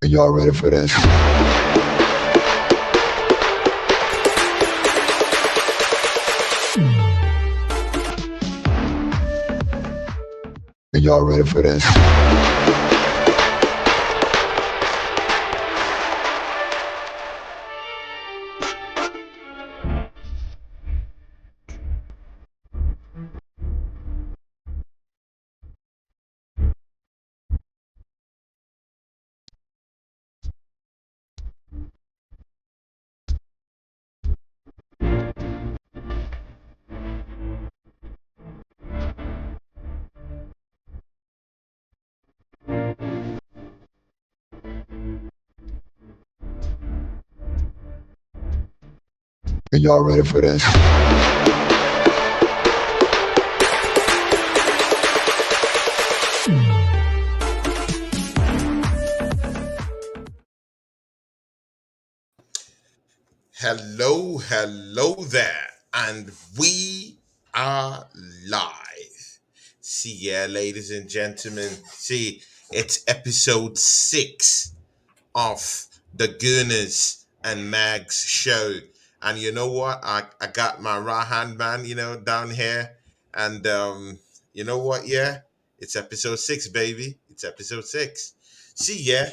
Are y'all ready for this? Are y'all ready for this? Are y'all ready for this? Hello there, and we are live. See, yeah, ladies and gentlemen, see, it's episode 6 of the Gooners and Magz show. And you know what? I got my right hand man, down here. And you know what? Yeah, it's episode 6, baby. It's episode 6. See, yeah,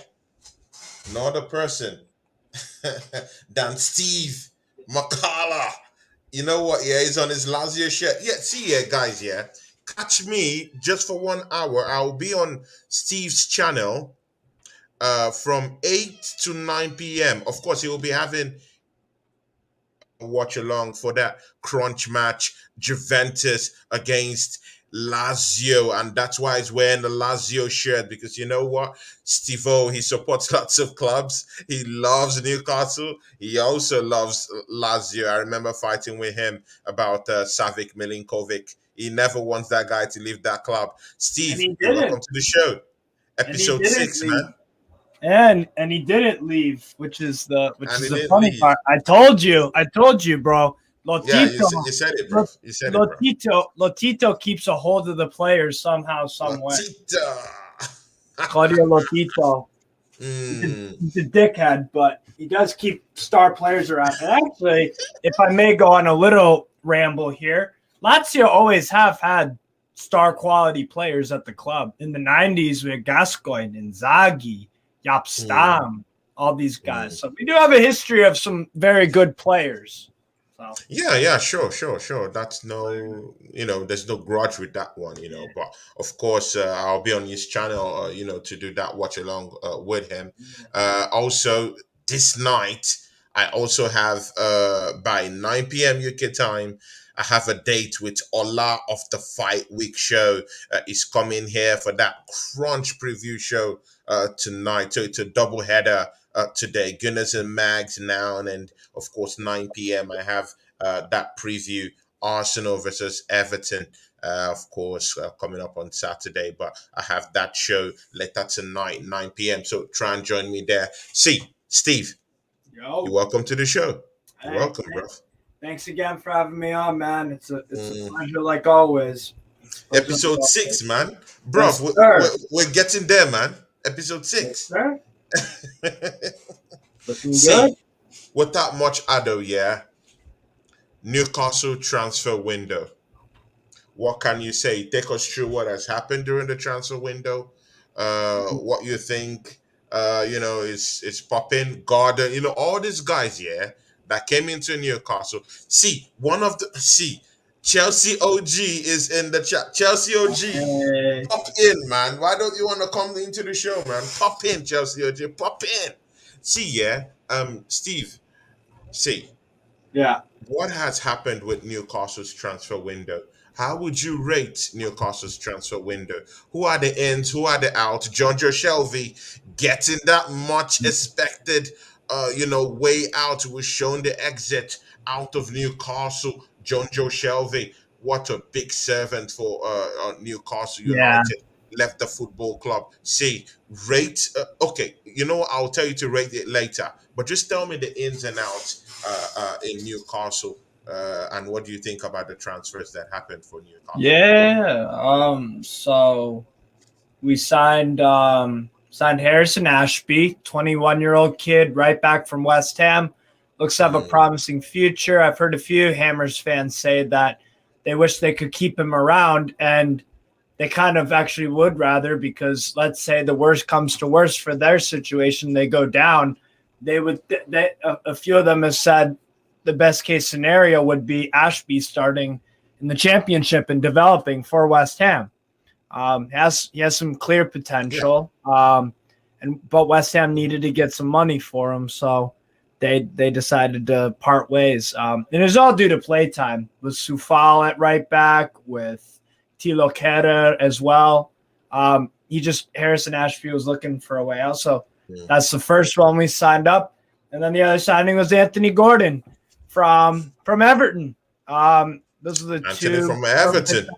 no other person than Steve Machala. You know what? Yeah, he's on his last year shirt. Yeah, see, yeah, guys, yeah. Catch me just for 1 hour. I'll be on Steve's channel from 8 to 9 p.m. Of course, he will be having a watch along for that crunch match, Juventus against Lazio, and that's why he's wearing the Lazio shirt because you know what? Steve-O, he supports lots of clubs. He loves Newcastle. He also loves Lazio. I remember fighting with him about Savic Milinkovic. He never wants that guy to leave that club. And Steve, he you're didn't. welcome to the show. And he Episode didn't 6, leave. man. And he didn't leave, which is the And he the didn't funny leave. part. I told you, bro. Yeah, Lotito, you said it, bro. You said it, bro. Lotito keeps a hold of the players somehow, some way. Lotita. Claudio Lotito. He's a dickhead, but he does keep star players around. And actually, if I may go on a little ramble here, Lazio always have had star quality players at the club. In the 90s, we had Gascoigne, Inzaghi, Jaap Stam, all these guys. So we do have a history of some very good players. So. Yeah, sure. That's there's no grudge with that one, But of course, I'll be on his channel, to do that watch along with him. Also, this night, I also have by 9 p.m. UK time, I have a date with Ola of the Fight Week show. He's coming here for that crunch preview show tonight. So it's a double header today. Gunners and Mags now, and of course 9 p.m. I have that preview Arsenal versus Everton. Of course, coming up on Saturday, but I have that show later tonight, 9 p.m. So try and join me there. See, Steve, you're welcome to the show. You're welcome, bro. Thanks again for having me on, man. It's a pleasure, like always. Episode 6, man. Bro, Yes, we're getting there, man. Episode 6. Yes, looking See, good. without much ado, yeah. Newcastle transfer window. What can you say? Take us through what has happened during the transfer window. What you think? Is popping. Gordon. All these guys, yeah, that came into Newcastle. Chelsea OG is in the chat. Chelsea OG, pop in, man. Why don't you want to come into the show, man? Pop in, Chelsea OG. Pop in. See, yeah. Steve. See. Yeah. What has happened with Newcastle's transfer window? How would you rate Newcastle's transfer window? Who are the ins? Who are the outs? John Joe Shelby getting that much expected, way out. Was shown the exit out of Newcastle. John Joe Shelby, what a big servant for Newcastle United. Left the football club. See, rate. Okay, I'll tell you to rate it later. But just tell me the ins and outs in Newcastle. And what do you think about the transfers that happened for Newcastle? Yeah. So we signed signed Harrison Ashby, 21-year-old kid, right back from West Ham. Looks to have a promising future. I've heard a few Hammers fans say that they wish they could keep him around, and they kind of actually would rather, because let's say the worst comes to worst for their situation, they go down. A few of them have said the best case scenario would be Ashby starting in the Championship and developing for West Ham. He has some clear potential, but West Ham needed to get some money for him, so they decided to part ways. And it was all due to playtime, with Soufal at right back, with Thilo Kehrer as well. Harrison Ashby was looking for a way out, so that's the first one we signed up. And then the other signing was Anthony Gordon from Everton. Those are the two from Everton.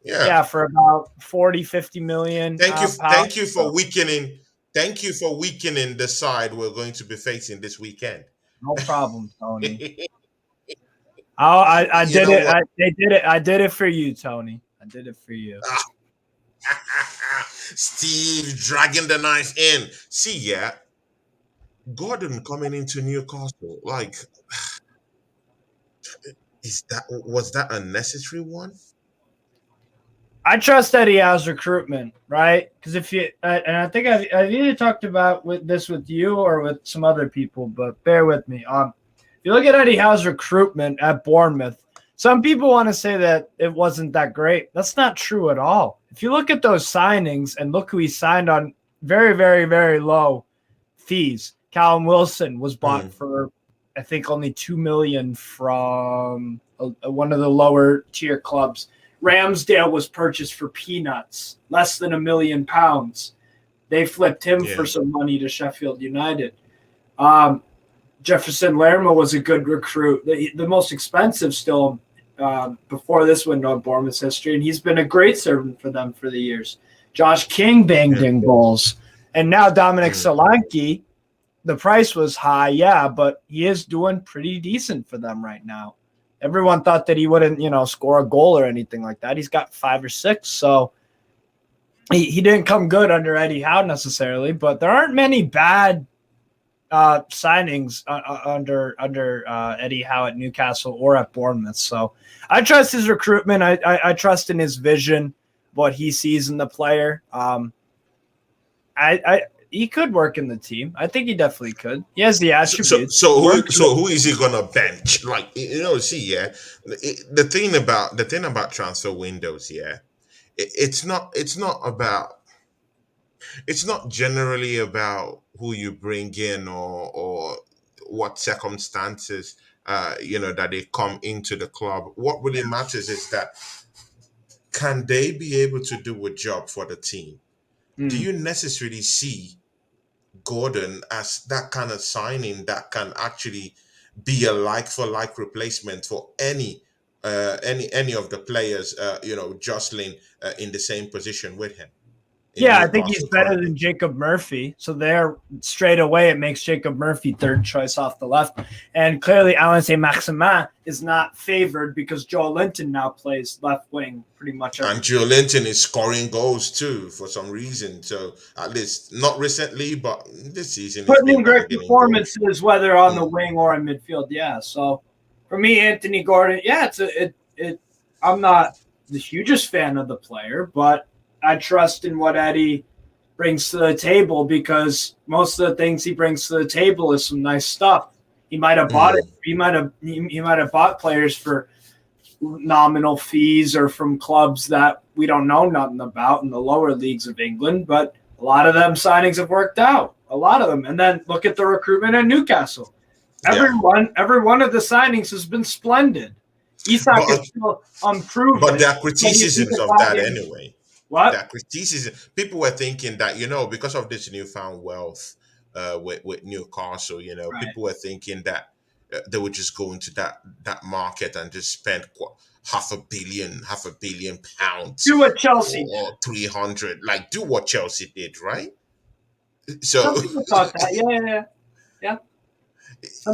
Yeah, for about 40-50 million. Thank you for weakening. Thank you for weakening the side we're going to be facing this weekend. No problem, Tony. I did it. I did it for you, Tony. I did it for you. Steve dragging the knife in. See, Gordon coming into Newcastle. Like, was that a necessary one? I trust Eddie Howe's recruitment, right? Because if you and I think I've either talked about this with you or with some other people, but bear with me. If you look at Eddie Howe's recruitment at Bournemouth, some people want to say that it wasn't that great. That's not true at all. If you look at those signings and look who he signed on very, very, very low fees, Callum Wilson was bought for, I think, only $2 million from one of the lower tier clubs. Ramsdale was purchased for peanuts, less than £1 million. They flipped him for some money to Sheffield United. Jefferson Lerma was a good recruit, the most expensive still before this window in Bournemouth's history, and he's been a great servant for them for the years. Josh King banged in goals, and now Dominic Solanke. The price was high, but he is doing pretty decent for them right now. Everyone thought that he wouldn't, score a goal or anything like that. He's got 5 or 6, so he didn't come good under Eddie Howe necessarily. But there aren't many bad signings under Eddie Howe at Newcastle or at Bournemouth. So I trust his recruitment. I trust in his vision, what he sees in the player. He could work in the team. I think he definitely could. He has the attributes. So who is he gonna bench? Like, the thing about transfer windows, it's not generally about who you bring in or what circumstances that they come into the club. What really matters is that, can they be able to do a job for the team? Do you necessarily see Gordon as that kind of signing that can actually be a like-for-like replacement for any of the players jostling in the same position with him? I think he's better than Jacob Murphy. So there, straight away, it makes Jacob Murphy third choice off the left. And clearly, Alain Saint-Maximin is not favored because Joe Linton now plays left wing pretty much. And Joe Linton is scoring goals too for some reason. So at least not recently, but this season, putting in great performances, whether on the wing or in midfield. Yeah. So for me, Anthony Gordon, I'm not the hugest fan of the player, but I trust in what Eddie brings to the table, because most of the things he brings to the table is some nice stuff. He might have bought it. He might have bought players for nominal fees or from clubs that we don't know nothing about in the lower leagues of England. But a lot of them signings have worked out. A lot of them. And then look at the recruitment at Newcastle. Every one of the signings has been splendid. Isak is still unproven. But there are criticisms of that anyway. What? That criticism. People were thinking that, because of this newfound wealth with Newcastle, Right. People were thinking that they would just go into that market and just spend half a billion pounds. Do what Chelsea or 300. Like, do what Chelsea did, right? So some people thought that. Yeah.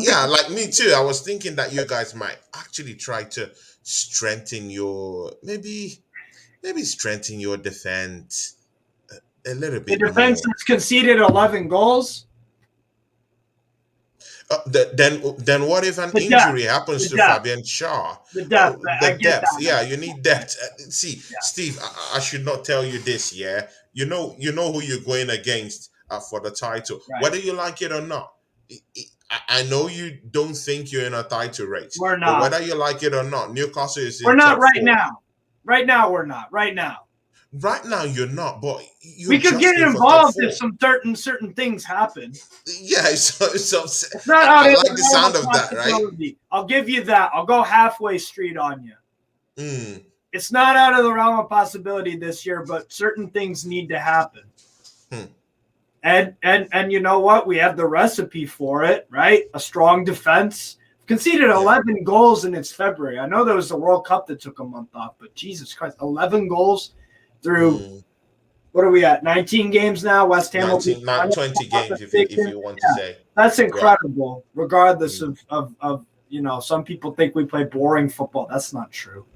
Yeah, like me too. I was thinking that you guys might actually try to strengthen your maybe strengthen your defense a little The bit defense more. has conceded 11 goals. Then what if an The depth, injury happens the to depth, Fabian Shaw? the depth. I The get depth, that. yeah, you need depth. See, Yeah. Steve, I should not tell you this, yeah. You know who you're going against for the title, Right. whether you like it or not. I know you don't think you're in a title race, We're but not. whether you like it or not, Newcastle is We're in not top right four. now. Right now, we're not. Right now. Right now, you're not, but you're We could get justing for top involved four. if some certain things happen. Yeah, so It's not I out of like the the sound realm of that, right? possibility. I'll give you that. I'll go halfway street on you. Mm. It's not out of the realm of possibility this year, but certain things need to happen. And you know what? We have the recipe for it, right? A strong defense. Conceded 11 goals and it's February. I know there was the World Cup that took a month off, but Jesus Christ, 11 goals through what are we at? 19 games now. West Ham 19, 20 games if you want to say. That's incredible, regardless of some people think we play boring football. That's not true.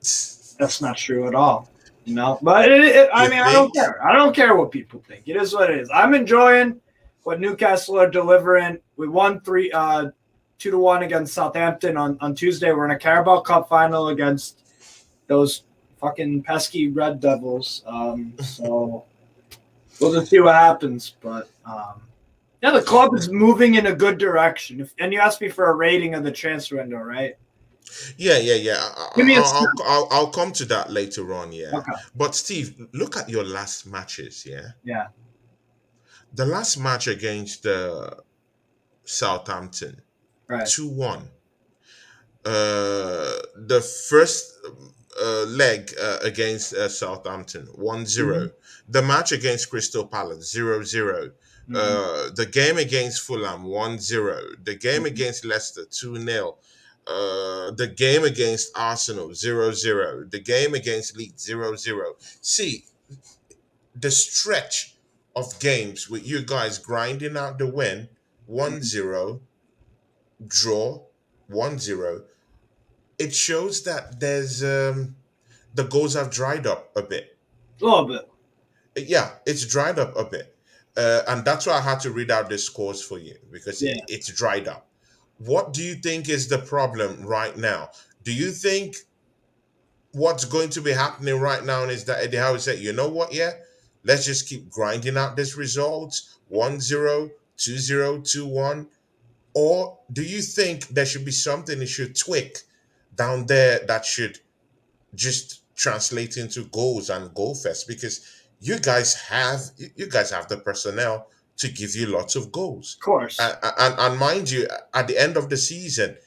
That's not true at all. But I don't care. I don't care what people think. It is what it is. I'm enjoying what Newcastle are delivering. We won 2-1 against Southampton on Tuesday. We're in a Carabao Cup final against those fucking pesky Red Devils. So we'll just see what happens. But the club is moving in a good direction. And you asked me for a rating of the transfer window, right? Yeah. Give me I'll come to that later on, yeah. Okay. But Steve, look at your last matches, yeah. Yeah. The last match against Southampton, Right. 2-1. The first leg against Southampton, 1-0. The match against Crystal Palace, 0-0. The game against Fulham, 1-0. The game against Leicester, 2-0. The game against Arsenal, 0-0. The game against Leeds, 0-0. See, the stretch of games with you guys grinding out the win, 1-0, draw, 1-0. It shows that there's the goals have dried up a bit. A little bit. Yeah, it's dried up a bit. And that's why I had to read out the scores for you, because it's dried up. What do you think is the problem right now? Do you think what's going to be happening right now is that Eddie Howe said, you know what, let's just keep grinding out these results, 1-0, 2-0, 2-1? Or do you think there should be something that should tweak down there that should just translate into goals and goal fest? Because you guys have the personnel to give you lots of goals. Of course. And mind you, at the end of the season,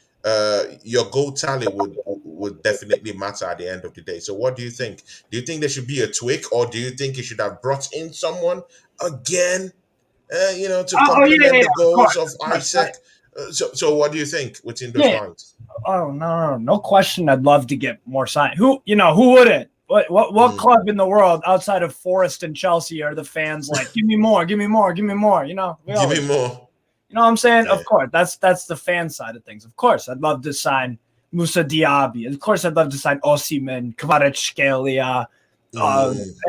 your goal tally would definitely matter at the end of the day. So what do you think? Do you think there should be a tweak, or do you think you should have brought in someone again, to complement the goals of Isaac? So what do you think within those times? Oh, no question. I'd love to get more sign. Who wouldn't? What club in the world outside of Forest and Chelsea are the fans like, give me more, give me more, give me more? Give me more. You know what I'm saying? Yeah. Of course, that's the fan side of things. Of course, I'd love to sign Musa Diaby. Of course, I'd love to sign Osimhen, Kvaratskhelia,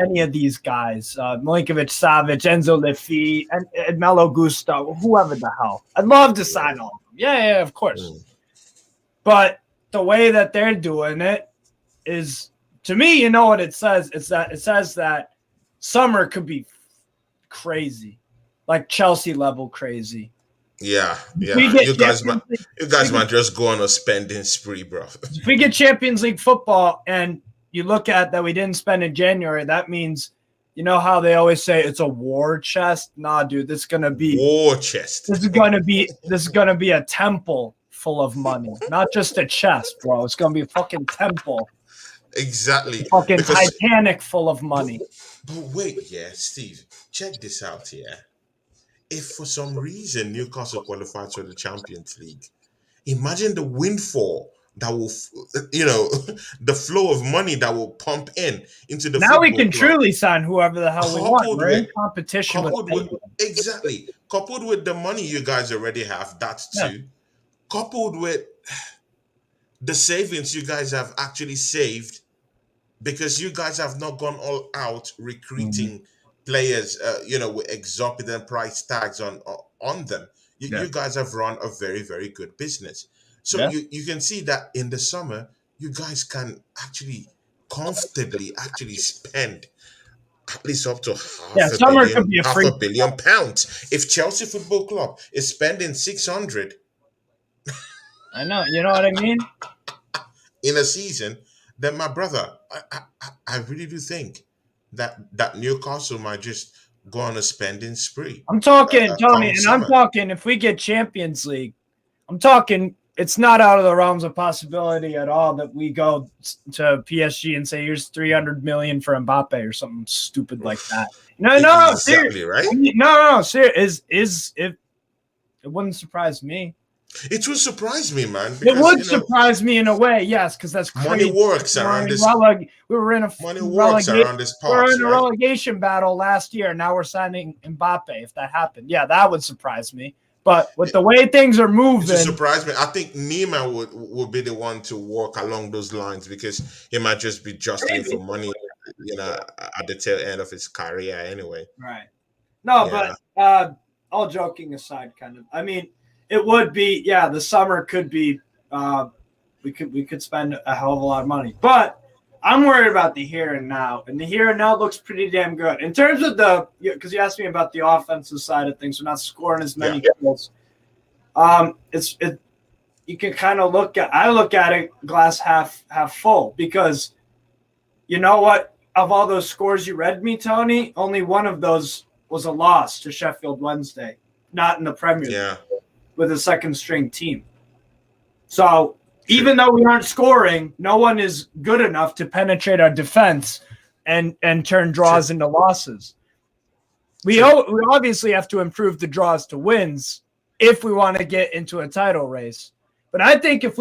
any of these guys, Milinkovic-Savic, Enzo Lefi, and Melo Gusto, whoever the hell. I'd love to sign all of them. Yeah, of course. But the way that they're doing it is, to me, you know what it says? It says that summer could be crazy, like Chelsea level crazy. Yeah. You guys might just go on a spending spree, bro. If we get Champions League football and you look at that we didn't spend in January, that means, you know how they always say it's a war chest? Nah, dude, this is gonna be war chest. This is gonna be a temple full of money, not just a chest, bro. It's gonna be a fucking temple. Exactly. Fucking Titanic full of money. But wait, Steve, check this out here. If for some reason Newcastle qualifies for the Champions League, imagine the windfall that will, the flow of money that will pump into the. Now we can truly sign whoever the hell we want. We're in competition exactly. Coupled with the money you guys already have, that's two. Coupled with the savings you guys have actually saved, because you guys have not gone all out recruiting players, with exorbitant price tags on them. You guys have run a very, very good business. So you can see that in the summer, you guys can actually comfortably actually spend at least up to Yeah, summer could be a half free. a billion pounds. If Chelsea Football Club is spending 600 I know. You know what I mean? in a season, then my brother, I really do think that Newcastle might just go on a spending spree. I'm talking, Tony, Come and I'm summer. talking if we get Champions League, I'm talking it's not out of the realms of possibility at all that we go to PSG and say, here's 300 million for Mbappe or something stupid like that. No, Exactly, seriously. right? No, seriously. It wouldn't surprise me. It would surprise me, man. It would surprise me in a way, yes, because that's crazy. Money works around this. We were in a Money works around this we were parts, in a right? relegation battle last year. Now we're signing Mbappe. If that happened, yeah, that would surprise me. But with the way things are moving, it would surprise me. I think Neiman would be the one to walk along those lines because he might just be jostling for money, at the tail end of his career anyway. Right. No, Yeah. but all joking aside, kind of. I mean, it would be, yeah, the summer could be we could spend a hell of a lot of money. But I'm worried about the here and now. And the here and now looks pretty damn good. In terms of because you asked me about the offensive side of things, we're not scoring as many goals. You can kind of I look at it glass half full, because you know what? Of all those scores you read me, Tony, only one of those was a loss to Sheffield Wednesday, not in the Premier League, with a second string team. So even though we aren't scoring, no one is good enough to penetrate our defense and turn draws into losses. We obviously have to improve the draws to wins if we want to get into a title race. But I think if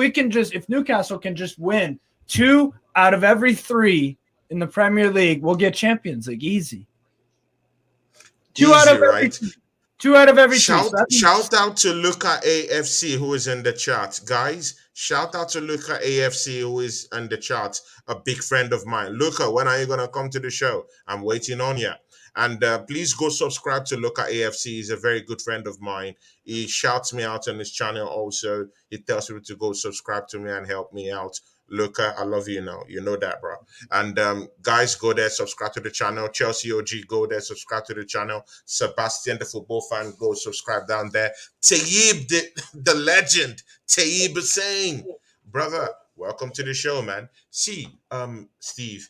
Newcastle can just win 2 out of every 3 in the Premier League, we'll get Champions League easy. 2 out of every 2 out of every 2. Shout out to Luca AFC who is in the chat. Guys, shout out to Luca AFC who is in the chat. A big friend of mine. Luca, when are you going to come to the show? I'm waiting on you. And please go subscribe to Luca AFC. He's a very good friend of mine. He shouts me out on his channel also. He tells people to go subscribe to me and help me out. Luca, I love you now. You know that, bro. And guys, go there, subscribe to the channel. Chelsea OG, go there, subscribe to the channel. Sebastian, the football fan, go subscribe down there. Tayyib, the legend. Tayyib Hussein. Brother, welcome to the show, man. See, Steve.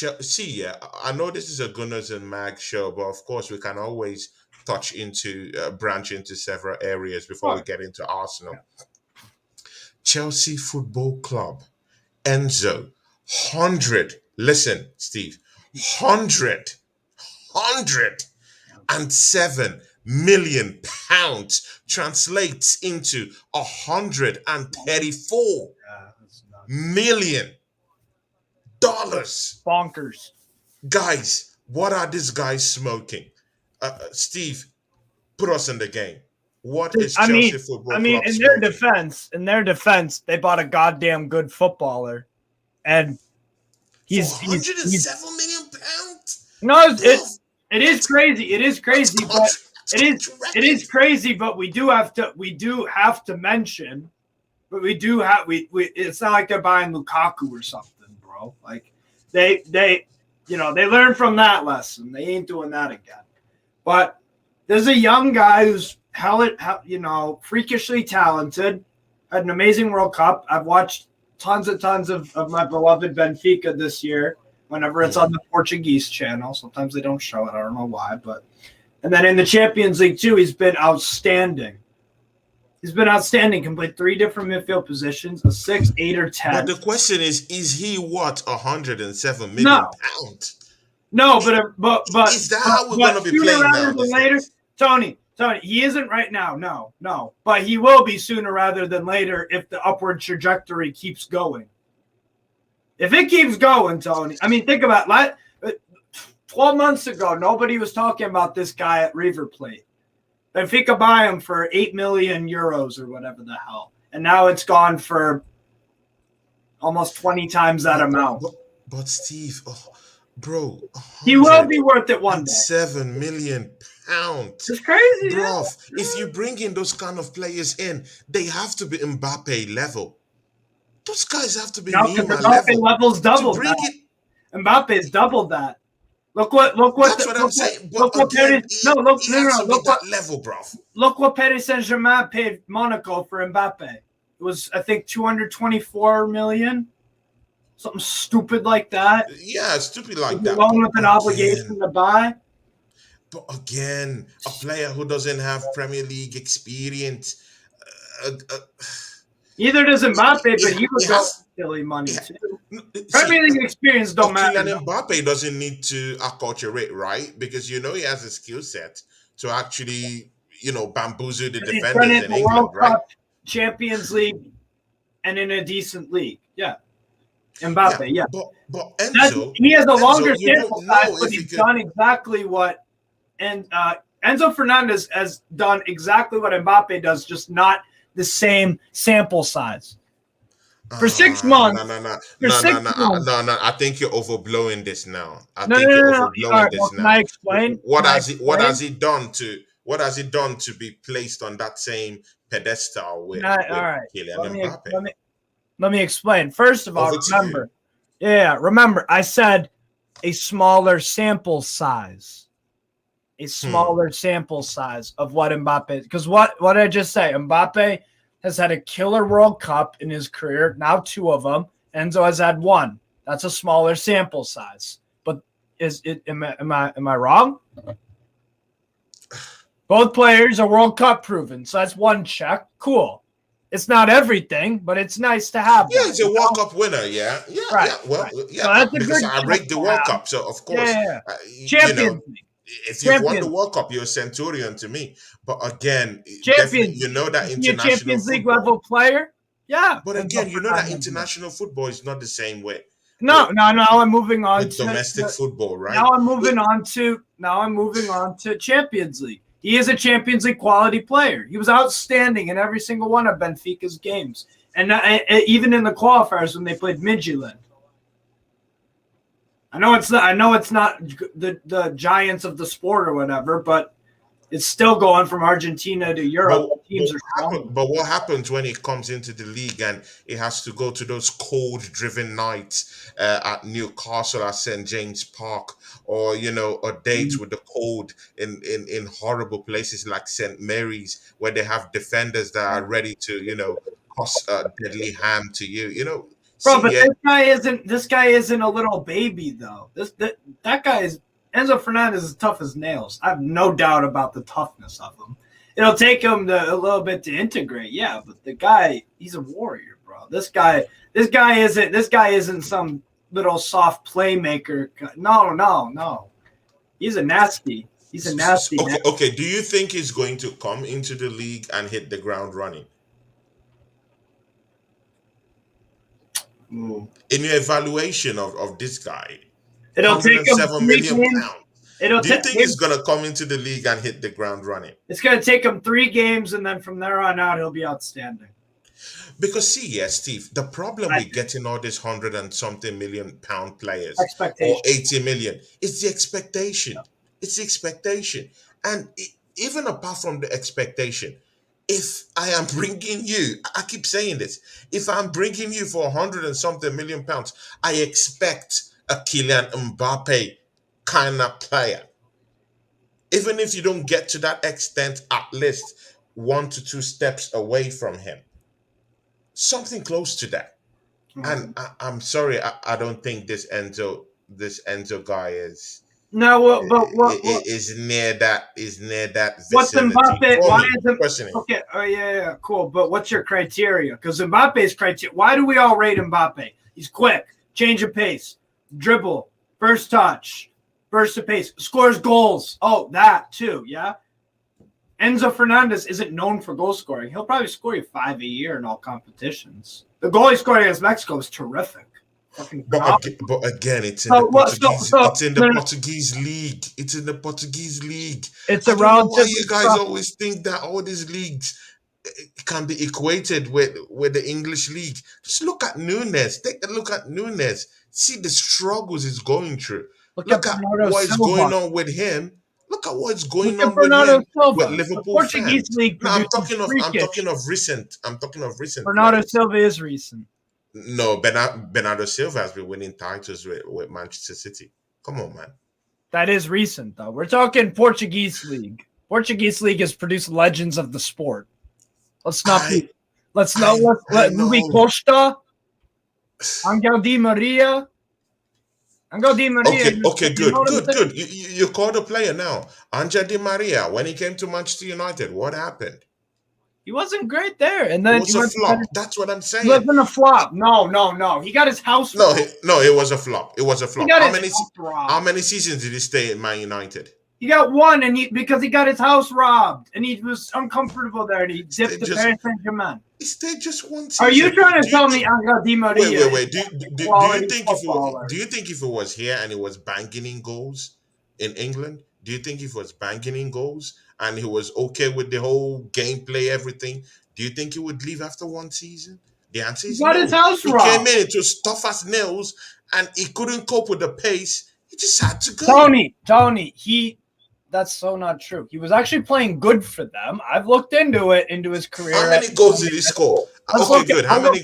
I know this is a Gunners and Mag show, but of course we can always branch into several areas before we get into Arsenal. Chelsea Football Club, Enzo, 100. Listen, Steve, 107 million pounds translates into 134 million dollars. Bonkers. Guys, what are these guys smoking? Steve, put us in the game. What is Chelsea Football Club in their defense, they bought a goddamn good footballer, and he's 107 million pounds. No, it is crazy. It is crazy, but it is crazy. But we do have to mention. But we do have we. It's not like they're buying Lukaku or something, bro. Like they learned from that lesson. They ain't doing that again. But there's a young guy who's freakishly talented, had an amazing World Cup. I've watched tons of my beloved Benfica this year whenever it's on the Portuguese channel. Sometimes they don't show it. I don't know why. And then in the Champions League too, he's been outstanding. Can play 3 different midfield positions, a 6, 8, or 10. But the question is he what 107 million pounds? No, but is that how we're going to be playing now? Later, Tony, he isn't right now. No, but he will be sooner rather than later if the upward trajectory keeps going. If it keeps going, Tony, I mean, think about it. 12 months ago, nobody was talking about this guy at River Plate. Benfica buy him for 8 million euros or whatever the hell. And now it's gone for almost 20 times that amount. But Steve, bro. He will be worth it one day. £7 million. It's crazy, Bruv, if you bring in those kind of players in, they have to be Mbappe level. Those guys have to be Neymar level. Level's doubled bring that. Mbappe's doubled that. Look what That's what I'm saying. But again, look what level, bruv. Look what Paris Saint-Germain paid Monaco for Mbappe. It was, I think, 224 million. Something stupid like that. Yeah, stupid like that. Along with an obligation to buy. But again, a player who doesn't have Premier League experience. Neither does Mbappe, but he was got silly money too. Premier League experience don't matter. And Mbappe doesn't need to acculturate, right? Because he has a skill set to actually, bamboozle the defenders in England, World right? Cup, Champions League, and in a decent league. Yeah. Mbappe, yeah. But Enzo, he has a longer sample size, but he's done exactly what Enzo Fernandez has done exactly what Mbappe does, just not the same sample size. For 6 months. No. I think you're overblowing this now. Can I explain? What has he done to be placed on that same pedestal with Kylian Mbappe? Let me explain. First of all, remember, I said a smaller sample size. A smaller sample size of what Mbappe, because what did I just say? Mbappe has had a killer World Cup in his career, now 2 of them. Enzo has had 1. That's a smaller sample size. But am I wrong? Both players are World Cup proven, so that's 1 check. Cool. It's not everything, but it's nice to have. Yeah, he's a World Cup winner. Yeah. Right. Yeah. Well, right. yeah. So that's because I rate the World Cup, so of course, Champions League. If you won the World Cup, you're a centurion to me. But again, that international Champions League level player. Yeah. But again, that international football is not the same way. No. I'm moving on to domestic football, right? Now I'm moving on to Champions League. He is a Champions League quality player. He was outstanding in every single one of Benfica's games, and even in the qualifiers when they played Midtjylland. I know it's not the giants of the sport or whatever, but it's still going from Argentina to Europe. But what happens when it comes into the league and it has to go to those cold-driven nights at Newcastle at St. James Park, or a date with the cold in horrible places like St. Mary's, where they have defenders that are ready to cause deadly harm to you. Bro, but this guy isn't a little baby though. That guy is Enzo Fernandez is tough as nails. I have no doubt about the toughness of him. It'll take him a little bit to integrate, yeah, but the guy, he's a warrior, bro. This guy isn't some little soft playmaker. No. He's a nasty. Okay. Do you think he's going to come into the league and hit the ground running? In your evaluation of this guy, it'll take him £7 million. Do you think he's going to come into the league and hit the ground running? It's going to take him 3 games, and then from there on out, he'll be outstanding. Because Steve, the problem with getting all these £100 and something million players or 80 million is the expectation. It's the expectation, and even apart from the expectation. If I am bringing you, I keep saying this, if I'm bringing you for £100 and something million, I expect a Kylian Mbappe kind of player. Even if you don't get to that extent, at least 1 to 2 steps away from him. Something close to that. And I'm sorry, I don't think this Enzo guy is. No, is near that. What's Mbappe? Why is it okay? Oh yeah, cool. But what's your criteria? Because Mbappe's criteria. Why do we all rate Mbappe? He's quick, change of pace, dribble, first touch, burst of pace, scores goals. Oh, that too. Yeah. Enzo Fernandez isn't known for goal scoring. He'll probably score you 5 a year in all competitions. The goal he scored against Mexico was terrific. But again, it's in the Portuguese league. It's in the Portuguese league. It's around. Why you guys always think that all these leagues can be equated with the English league? Just look at Nunes. Take a look at Nunes. See the struggles he's going through. Look Look at at Bernardo what's Silva. going on with him. Look at what's going Look at on with Bernardo him Silva. with The Liverpool Portuguese fans. league No, I'm produces talking of recent. I'm talking of recent Bernardo players. Silva is recent. No, Bernardo Silva has been winning titles with Manchester City. Come on, man. That is recent, though. We're talking Portuguese league. Portuguese league has produced legends of the sport. Let's not be. Let's not let Rui Costa, Angel Di Maria. Angel Di Maria. Okay, good. You called a player now. Angel Di Maria, when he came to Manchester United, what happened? He wasn't great there, and It then was a flop. That's what I'm saying. He wasn't a flop. No. He got his house. No, it was a flop. It was a flop. How many seasons did he stay in Man United? He got one, and because he got his house robbed, and he was uncomfortable there, and he dipped to Paris Saint-Germain. He stayed just one season. Are you trying to tell me Angel Di Maria? Wait. Do you think if it was here and he was banging in goals in England, do you think if he was banging in goals and he was okay with the whole gameplay, everything, do you think he would leave after one season? The answer is no. His house robbed. He came in, it was tough as nails, and he couldn't cope with the pace. He just had to go. Tony, that's so not true. He was actually playing good for them. I've looked into his career. How many goals did he score? Okay, good. How many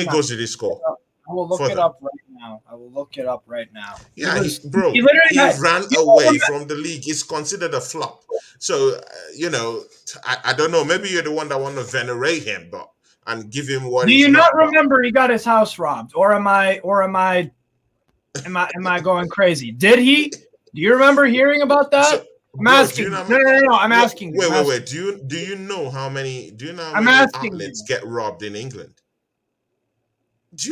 goals did he score? I will look it up right now. Yeah, he ran away from the league. He's considered a flop. So, I don't know. Maybe you're the one that want to venerate him, and give him what. Do you not remember he got his house robbed, or am I going crazy? Did he? Do you remember hearing about that? I'm asking. No. I'm asking. Wait. Do you know how many? Do you know how many outlets get robbed in England?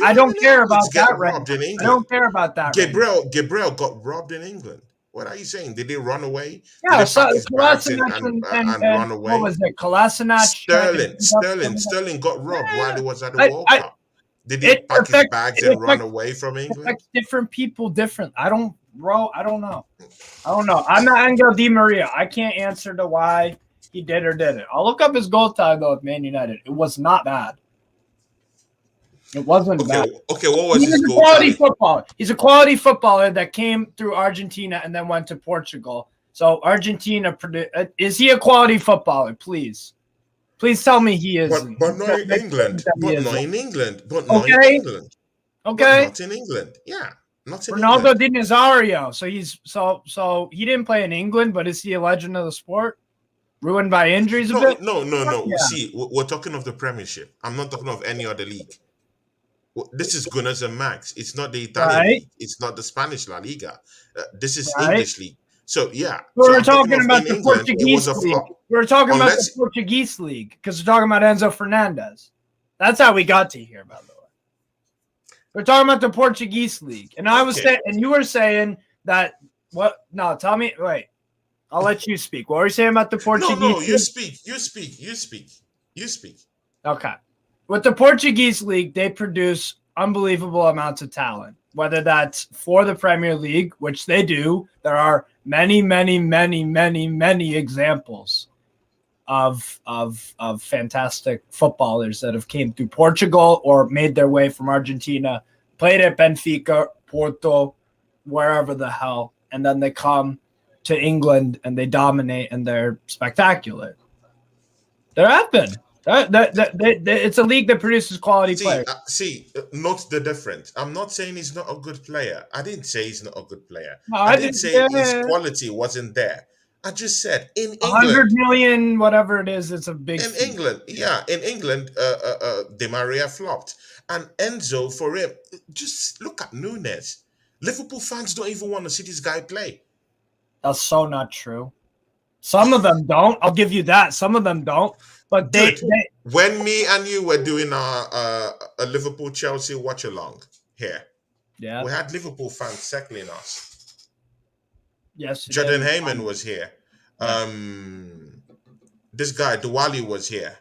I don't care about that right now. I don't care about that. Gabriel got robbed in England. What are you saying? Did they run away? Yeah, Kolasinac and run away. What was it? Kolasinac. Sterling got robbed while he was at the World Cup. Did he pack his bags and run away from England? It affects different people different. I don't know. I'm not Angel Di Maria. I can't answer to why he did or didn't. I'll look up his goal time though with Man United. It was not bad. It wasn't bad. Okay, what was his goal time? He's a quality footballer that came through Argentina and then went to Portugal. So Argentina, is he a quality footballer? Please tell me he is. But not in England. Okay. Not in England. Yeah. Not in Ronaldo Di Nazario. So he didn't play in England, but is he a legend of the sport? Ruined by injuries a bit? No. Yeah. See, we're talking of the Premiership. I'm not talking of any other league. This is Gunners and Magz. It's not the Italian league. It's not the Spanish La Liga. This is English league. So, yeah. We're talking about the Portuguese league. We're talking about the Portuguese league because we're talking about Enzo Fernandez. That's how we got to here, by the way. We're talking about the Portuguese league. And I was saying, and you were saying that, what? No, tell me, wait. I'll let you speak. What were you saying about the Portuguese league? No, you speak. Okay. With the Portuguese league, they produce unbelievable amounts of talent, whether that's for the Premier League, which they do. There are many examples of fantastic footballers that have came through Portugal or made their way from Argentina, played at Benfica, Porto, wherever the hell, and then they come to England and they dominate and they're spectacular. There have been. It's a league that produces quality players. Note the difference. I'm not saying he's not a good player. I didn't say he's not a good player. No, I didn't say his quality wasn't there. I just said in England, 100 million, whatever it is, it's a big. In England, Di Maria flopped, and Enzo for him. Just look at Nunes. Liverpool fans don't even want to see this guy play. That's so not true. Some of them don't. I'll give you that. Some of them don't. But they when me and you were doing a Liverpool Chelsea watch along here, we had Liverpool fans circling us. Yes, Jordan Heyman was here. This guy Diwali was here.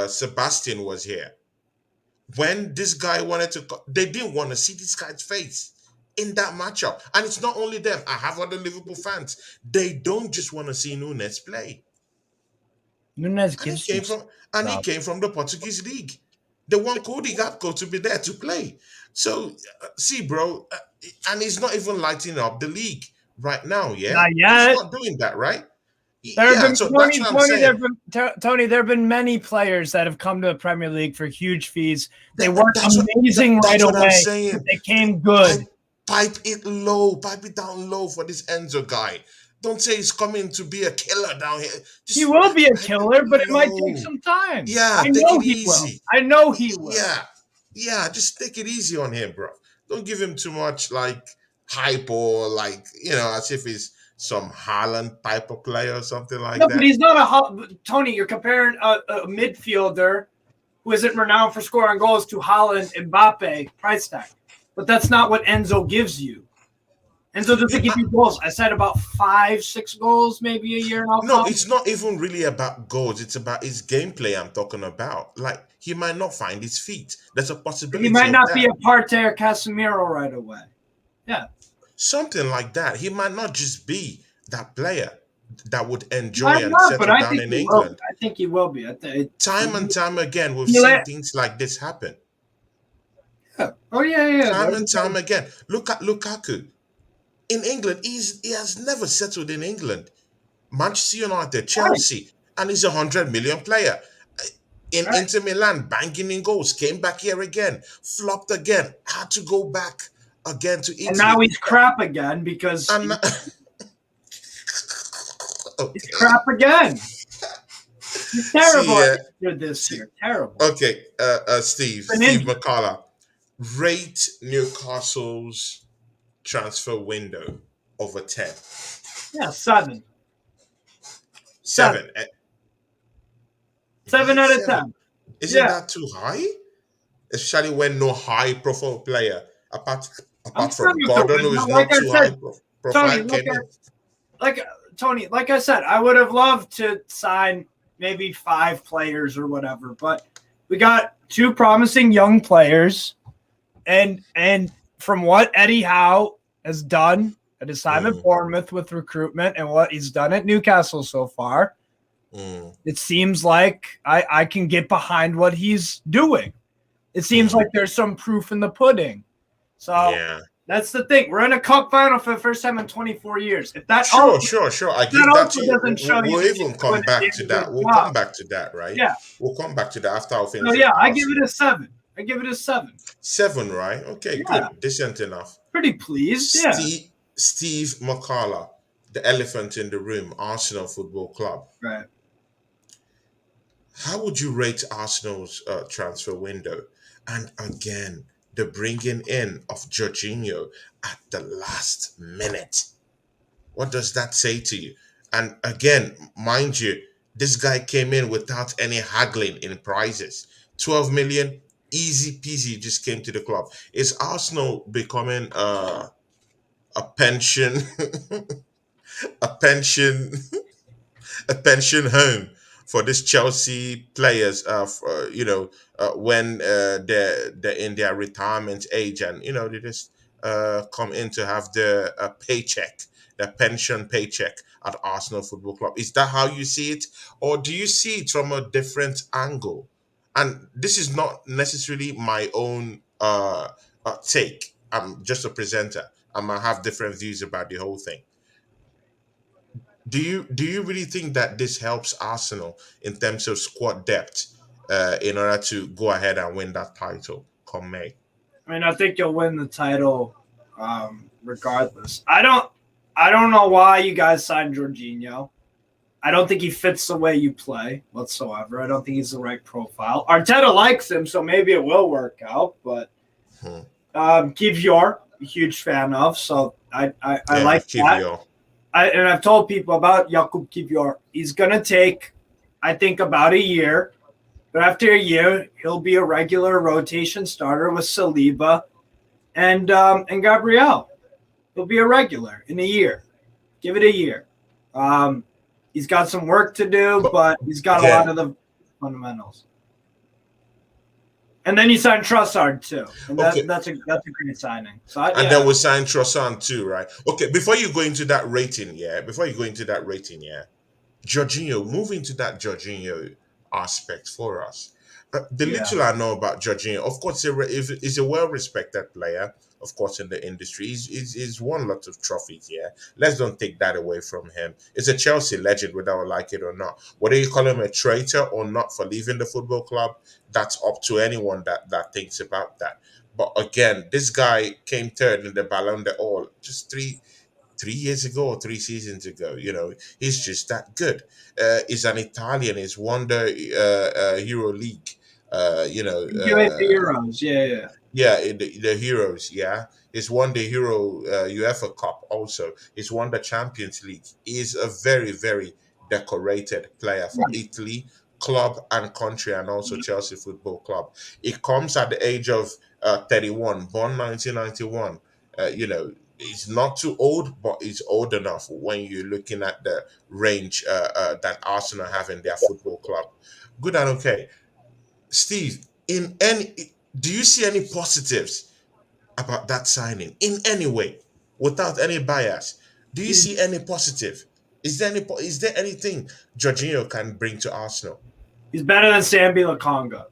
Sebastian was here. When this guy wanted to, they didn't want to see this guy's face in that matchup. And it's not only them. I have other Liverpool fans. They don't just want to see Nunes play. Nunes he came from the Portuguese league. They want Cody Gakpo to be there to play. So, see, bro, and he's not even lighting up the league right now, yeah? Not He's yet. not doing that, right? There have Yeah, been so that's Tony. what I'm Tony, saying. there have been many players that have come to the Premier League for huge fees. They weren't amazing right That's what I'm away, saying. but they came good. Pipe it low, pipe it down low for this Enzo guy. Don't say he's coming to be a killer down here. He will be a pipe killer, but it might low. take some time. Yeah, I take know it he easy. will. I know he will. Yeah, just take it easy on him, bro. Don't give him too much like hype or like, as if he's some Haaland type of player or something like No, that. but he's not a Tony. You're comparing a midfielder who isn't renowned for scoring goals to Haaland, Mbappe, price tag. But that's not what Enzo gives you. Enzo doesn't give you goals. I said about 5-6 goals maybe a year. No, it's not even really about goals. It's about his gameplay I'm talking about. Like, he might not find his feet. There's a possibility He might not of be that. a Partey or Casemiro right away. Yeah. Something like that. He might not just be that player that would enjoy Might and not, settle but I down think in he will. England. I think he will be. Time and time again, we've Yeah. seen things like this happen. Yeah. Oh, yeah. Time and time again. Look at Lukaku. In England, he has never settled in England. Manchester United, Chelsea, and he's a 100 million player. In Inter Milan, banging in goals, came back here again, flopped again, had to go back again to Italy. And now he's crap again because he's crap again. He's terrible this year. Terrible. Okay, Steve Machala, rate Newcastle's transfer window over 10. Yeah, 7. 7. 7 out of 10. Isn't that too high? Especially when no high profile player, apart from Gordon, who is not too high profile, came in. Tony, like I said, I would have loved to sign maybe 5 players or whatever, but we got 2 promising young players, and from what Eddie Howe has done at his time at Bournemouth with recruitment and what he's done at Newcastle so far, it seems like I can get behind what he's doing. It seems like there's some proof in the pudding. So that's the thing. We're in a cup final for the first time in 24 years. If that sure. I give that to you. We'll even come back to that. We'll come back to that, right? Yeah. We'll come back to that after I'll finish. So yeah, I give it a 7. 7, right? Okay, good. Decent enough. Pretty pleased. Yeah. Steve Machala, the elephant in the room, Arsenal Football Club. Right. How would you rate Arsenal's transfer window? And again, the bringing in of Jorginho at the last minute. What does that say to you? And again, mind you, this guy came in without any haggling in prices. 12 million, easy peasy, just came to the club. Is Arsenal becoming a pension a pension home for these Chelsea players when they're in their retirement age, and they just come in to have their paycheck, their pension paycheck at Arsenal Football Club? Is that how you see it, or do you see it from a different angle? And this is not necessarily my own take. I'm just a presenter. I might have different views about the whole thing. Do you really think that this helps Arsenal in terms of squad depth in order to go ahead and win that title come May? I mean, I think you'll win the title regardless. I don't know why you guys signed Jorginho. I don't think he fits the way you play whatsoever. I don't think he's the right profile. Arteta likes him, so maybe it will work out. But Kivior, a huge fan of, so I like Kivior. that. And I've told people about Jakub Kivior. He's going to take, I think, about a year. But after a year, he'll be a regular rotation starter with Saliba and Gabriel. He'll be a regular in a year. Give it a year. He's got some work to do, but he's got a lot of the fundamentals. And then you sign Trossard too, and that's a great signing. So then we sign Trossard too, right? Okay. Before you go into that rating, Jorginho, move into that Jorginho aspect for us. The Yeah. little I know about Jorginho, of course, he's a well-respected player, of course, in the industry. He's won lots of trophies, yeah. Let's don't take that away from him. He's a Chelsea legend, whether I like it or not. Whether you call him a traitor or not for leaving the football club, that's up to anyone that thinks about that. But again, this guy came third in the Ballon d'Or just three years ago or 3 seasons ago. He's just that good. He's an Italian. He's won the Euro League. The Euros, yeah. Yeah, in the Heroes. Yeah, he's won the Hero UEFA Cup. Also, he's won the Champions League. He's a very, very decorated player for Italy, club and country, and also Chelsea Football Club. He comes at the age of 31, born 1991. He's not too old, but he's old enough when you're looking at the range that Arsenal have in their football club. Good and okay. Steve, do you see any positives about that signing in any way, without any bias? Do you see any positive? Is there anything Jorginho can bring to Arsenal? He's better than Sambi Lakonga.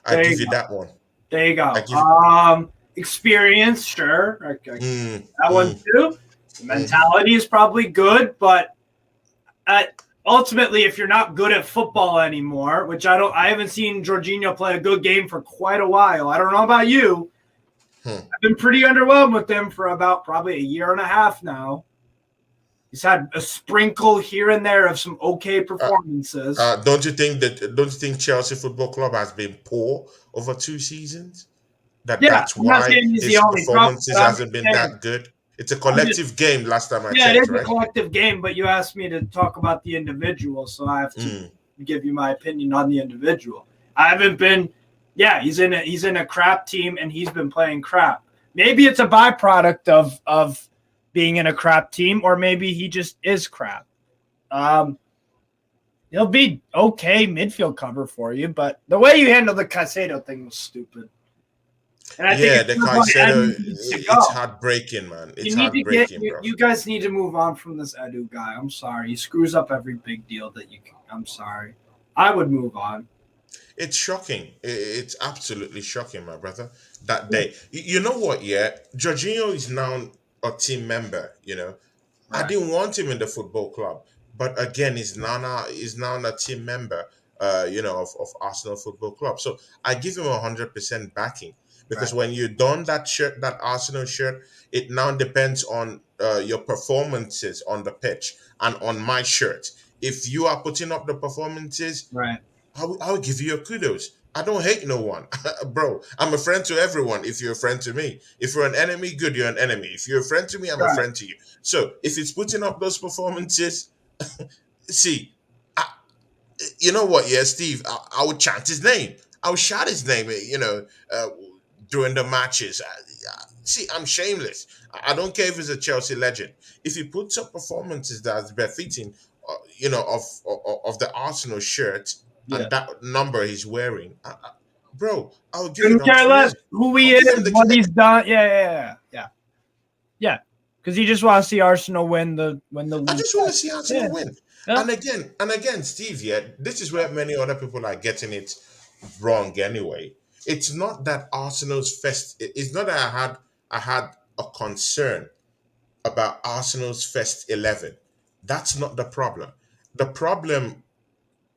I give you that one. There you I go. give Experience, sure. mm, That one too. The mentality is probably good, but ultimately, if you're not good at football anymore, which I haven't seen Jorginho play a good game for quite a while. I don't know about you. I've been pretty underwhelmed with him for about probably a year and a half now. He's had a sprinkle here and there of some okay performances. Don't you think Chelsea Football Club has been poor over 2 seasons? That's why his performances hasn't been that good. It's a collective game. Last time I checked, it is right? a collective game, but you asked me to talk about the individual, so I have to give you my opinion on the individual. I haven't been. Yeah, he's in a crap team, and he's been playing crap. Maybe it's a byproduct of being in a crap team, or maybe he just is crap. He'll be okay midfield cover for you, but the way you handled the Caicedo thing was stupid. And I think the Caicedo, it's heartbreaking, man. It's heartbreaking, bro. You guys need to move on from this Edu guy. I'm sorry. He screws up every big deal that you can. I'm sorry. I would move on. It's shocking. It's absolutely shocking, my brother. That day. You know what, yeah? Jorginho is now a team member, Right. I didn't want him in the football club. But again, he's now a team member, of Arsenal Football Club. So I give him 100% backing. Because when you don that shirt, that Arsenal shirt, it now depends on your performances on the pitch and on my shirt. If you are putting up the performances, right, I'll give you a kudos. I don't hate no one, bro. I'm a friend to everyone. If you're a friend to me, if you're an enemy, good, you're an enemy. If you're a friend to me, I'm a friend to you. So if it's putting up those performances, see, you know what? Yeah, Steve, I would chant his name. I would shout his name. During the matches. See, I'm shameless. I don't care if he's a Chelsea legend. If he puts up performances that's befitting, of the Arsenal shirt and that number he's wearing, bro, I'll give couldn't it care less who he is, what he's done. Yeah. Because he just wants to see Arsenal win the league. I just want to see Arsenal win. Yeah. And again, Steve, this is where many other people are getting it wrong anyway. It's not that Arsenal's first. It's not that I had a concern about Arsenal's first 11. That's not the problem. The problem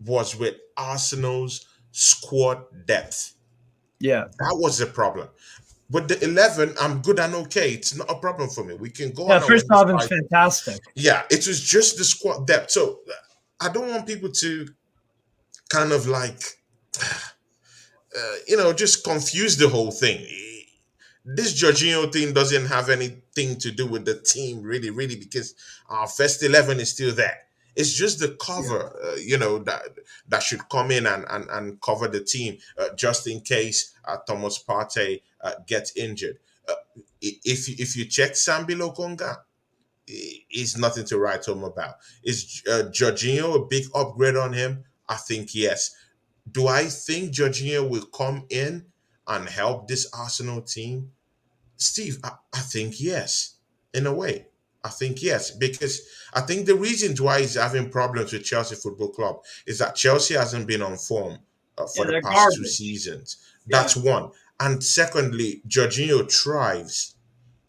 was with Arsenal's squad depth. Yeah, that was the problem. With the 11, I'm good and okay. It's not a problem for me. We can go. Yeah, first off, it's fantastic. Yeah, it was just the squad depth. So I don't want people to kind of like. Just confuse the whole thing. This Jorginho thing doesn't have anything to do with the team, really, really, because our first 11 is still there. It's just the cover, that should come in and cover the team just in case Thomas Partey gets injured. If you check Sambi Lokonga, it's nothing to write home about. Is Jorginho a big upgrade on him? I think yes. Do I think Jorginho will come in and help this Arsenal team? Steve, I think yes, in a way. I think yes, because I think the reasons why he's having problems with Chelsea Football Club is that Chelsea hasn't been on form Yeah, for the they're past two garbage. seasons. Yeah, That's one. And secondly, Jorginho thrives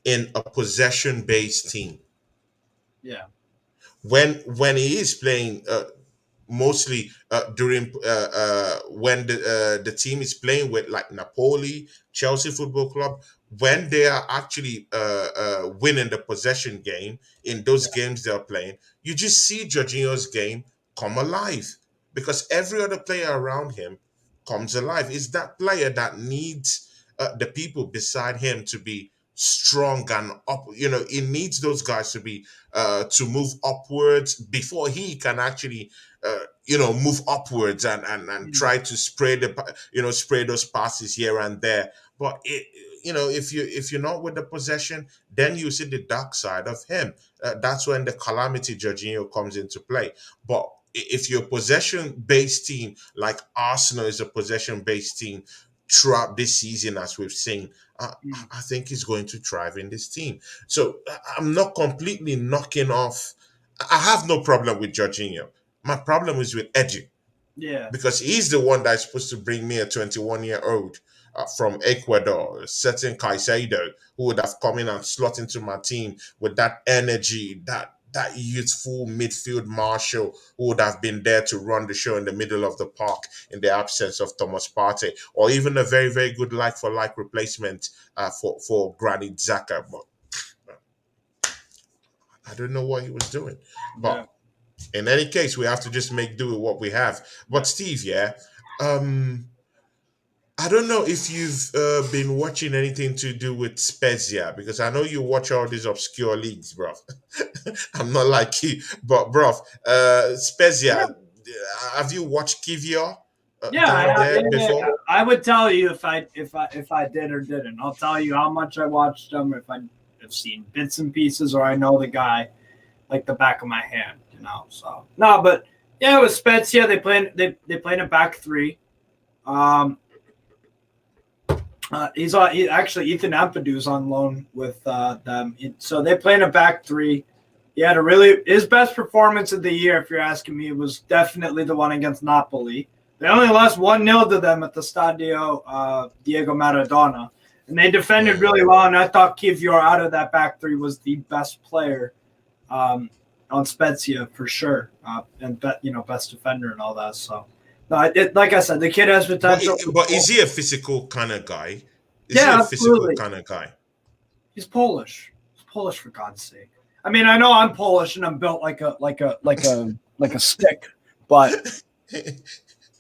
in a possession-based team. yeah, When he is playing, mostly during when the team is playing with like Napoli, Chelsea Football Club, when they are actually winning the possession game in those games they're playing, you just see Jorginho's game come alive because every other player around him comes alive. It's that player that needs the people beside him to be strong and up. You know, he needs those guys to be to move upwards before he can actually move upwards and mm, try to spray those passes here and there. But if you're not with the possession, then you see the dark side of him. That's when the calamity Jorginho comes into play. But if you're a possession based team like Arsenal is a possession based team throughout this season, as we've seen, mm, I think he's going to thrive in this team. So I'm not completely knocking off. I have no problem with Jorginho. My problem is with Eddie yeah, because he's the one that's supposed to bring me a 21-year-old from Ecuador, certain Caicedo, who would have come in and slot into my team with that energy, that youthful midfield marshal who would have been there to run the show in the middle of the park in the absence of Thomas Partey, or even a very, very good like-for-like replacement for Granit Xhaka. But I don't know what he was doing. yeah, But in any case, we have to just make do with what we have. yeah. But Steve, yeah, I don't know if you've been watching anything to do with Spezia because I know you watch all these obscure leagues, bro. I'm not like you, but bro, Yeah, Spezia, have you watched Kivior yeah, down there yeah. before? I would tell you if I did or didn't. I'll tell you how much I watched them, if I have seen bits and pieces, or I know the guy like the back of my hand. So no, but yeah, it was Spezia. They played a back three. Actually Ethan Ampadu's on loan with them, so they play in a back three. He had his best performance of the year, if you're asking me, was definitely the one against Napoli. They only lost 1-0 to them at the Stadio Diego Maradona, and they defended really well. And I thought Kivior out of that back three was the best player on Spezia for sure, and best defender and all that. So. No, like I said, the kid has potential. But is he a physical kind of guy? Is he Yeah, a physical absolutely. kind of guy? He's Polish. He's Polish, for God's sake. I mean, I know I'm Polish and I'm built like a stick, but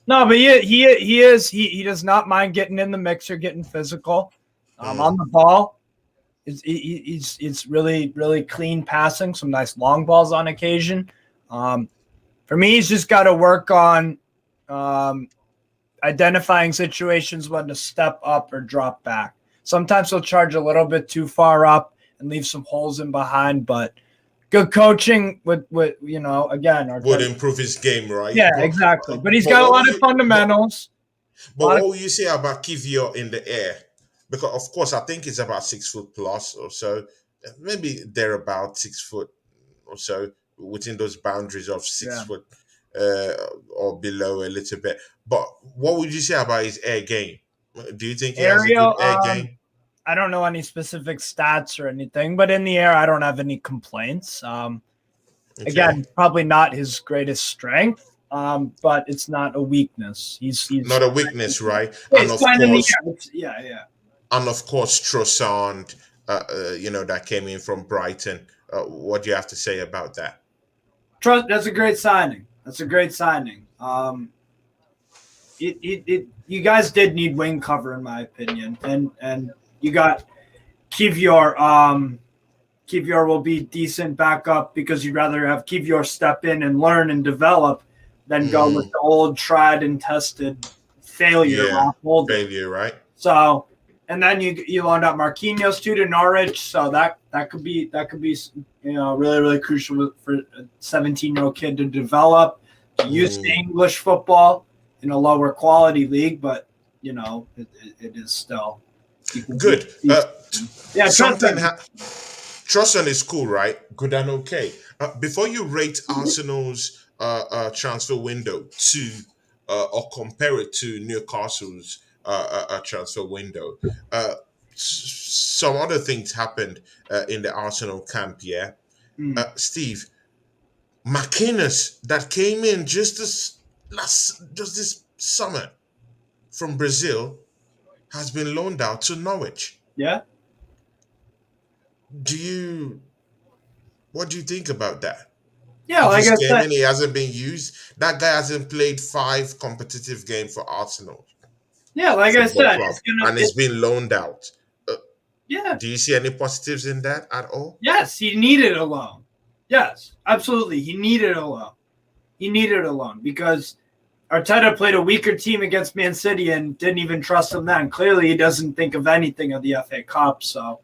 no, but he is. He does not mind getting in the mixer, getting physical, on the ball. It's really, really clean passing, some nice long balls on occasion. For me, he's just got to work on identifying situations when to step up or drop back. Sometimes he'll charge a little bit too far up and leave some holes in behind, but good coaching would again would improve his game, right? Yeah, exactly. But he's got a lot of fundamentals. But what will you say about Kivior in the air? Because of course I think it's about 6 foot plus or so. Maybe they're about 6 foot or so within those boundaries of 6 foot or below a little bit. But what would you say about his air game? Do you think he has a good air game? I don't know any specific stats or anything, but in the air, I don't have any complaints. Again, probably not his greatest strength, but it's not a weakness. He's not a weakness, right? And of course, yeah. And of course, Trossard, that came in from Brighton. What do you have to say about that? That's a great signing. You guys did need wing cover, in my opinion, and you got Kivior. Kivior will be decent backup because you'd rather have Kivior step in and learn and develop than go with the old tried and tested failure. Failure, right? So, and then you loaned out Marquinhos too to Norwich, so that could be really, really crucial for a 17-year-old kid to develop, to use the English football in a lower quality league, but it is still good. Trossard is cool, right? Good and okay. Before you rate Arsenal's transfer window to or compare it to Newcastle's transfer window, some other things happened in the Arsenal camp. Yeah, Steve, McInnes that came in just this summer from Brazil has been loaned out to Norwich. Yeah. What do you think about that? Yeah, He like just I came said, in, he hasn't been used. That guy hasn't played 5 competitive games for Arsenal yeah, like I Football said, Club, it's gonna. and he's been loaned out. Yeah. Do you see any positives in that at all? Yes, he needed a loan. Yes, absolutely, he needed a loan. He needed a loan because Arteta played a weaker team against Man City and didn't even trust him then. Clearly, he doesn't think of anything of the FA Cup, so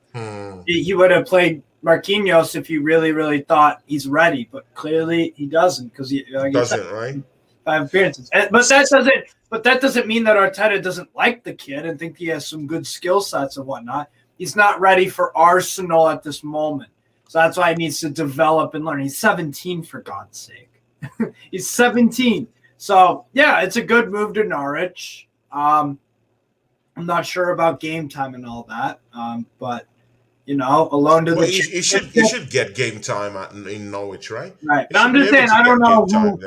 he would have played Marquinhos if he really, really thought he's ready. But clearly, he doesn't because he Doesn't, right? 5 appearances. But that doesn't mean that Arteta doesn't like the kid and think he has some good skill sets and whatnot. He's not ready for Arsenal at this moment, so that's why he needs to develop and learn. He's 17, for God's sake. He's 17. So, yeah, it's a good move to Norwich. I'm not sure about game time and all that, but, you know, a loan to Well, the... he should get game time in Norwich, right? Right. But I'm just saying, I don't know who...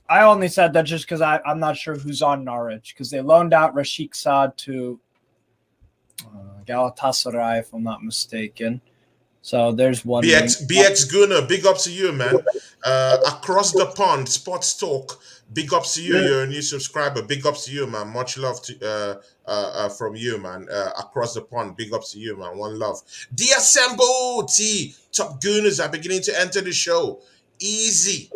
I only said that just because I'm not sure who's on Norwich, because they loaned out Rashik Saad to Galatasaray, if I'm not mistaken. So there's one. BX Gunner, big ups to you, man. Across the pond, Sports Talk, big ups to you. Yeah. You're a new subscriber. Big ups to you, man. Much love to from you, man. Across the pond, big ups to you, man. One love. The top gooners are beginning to enter the show. Easy.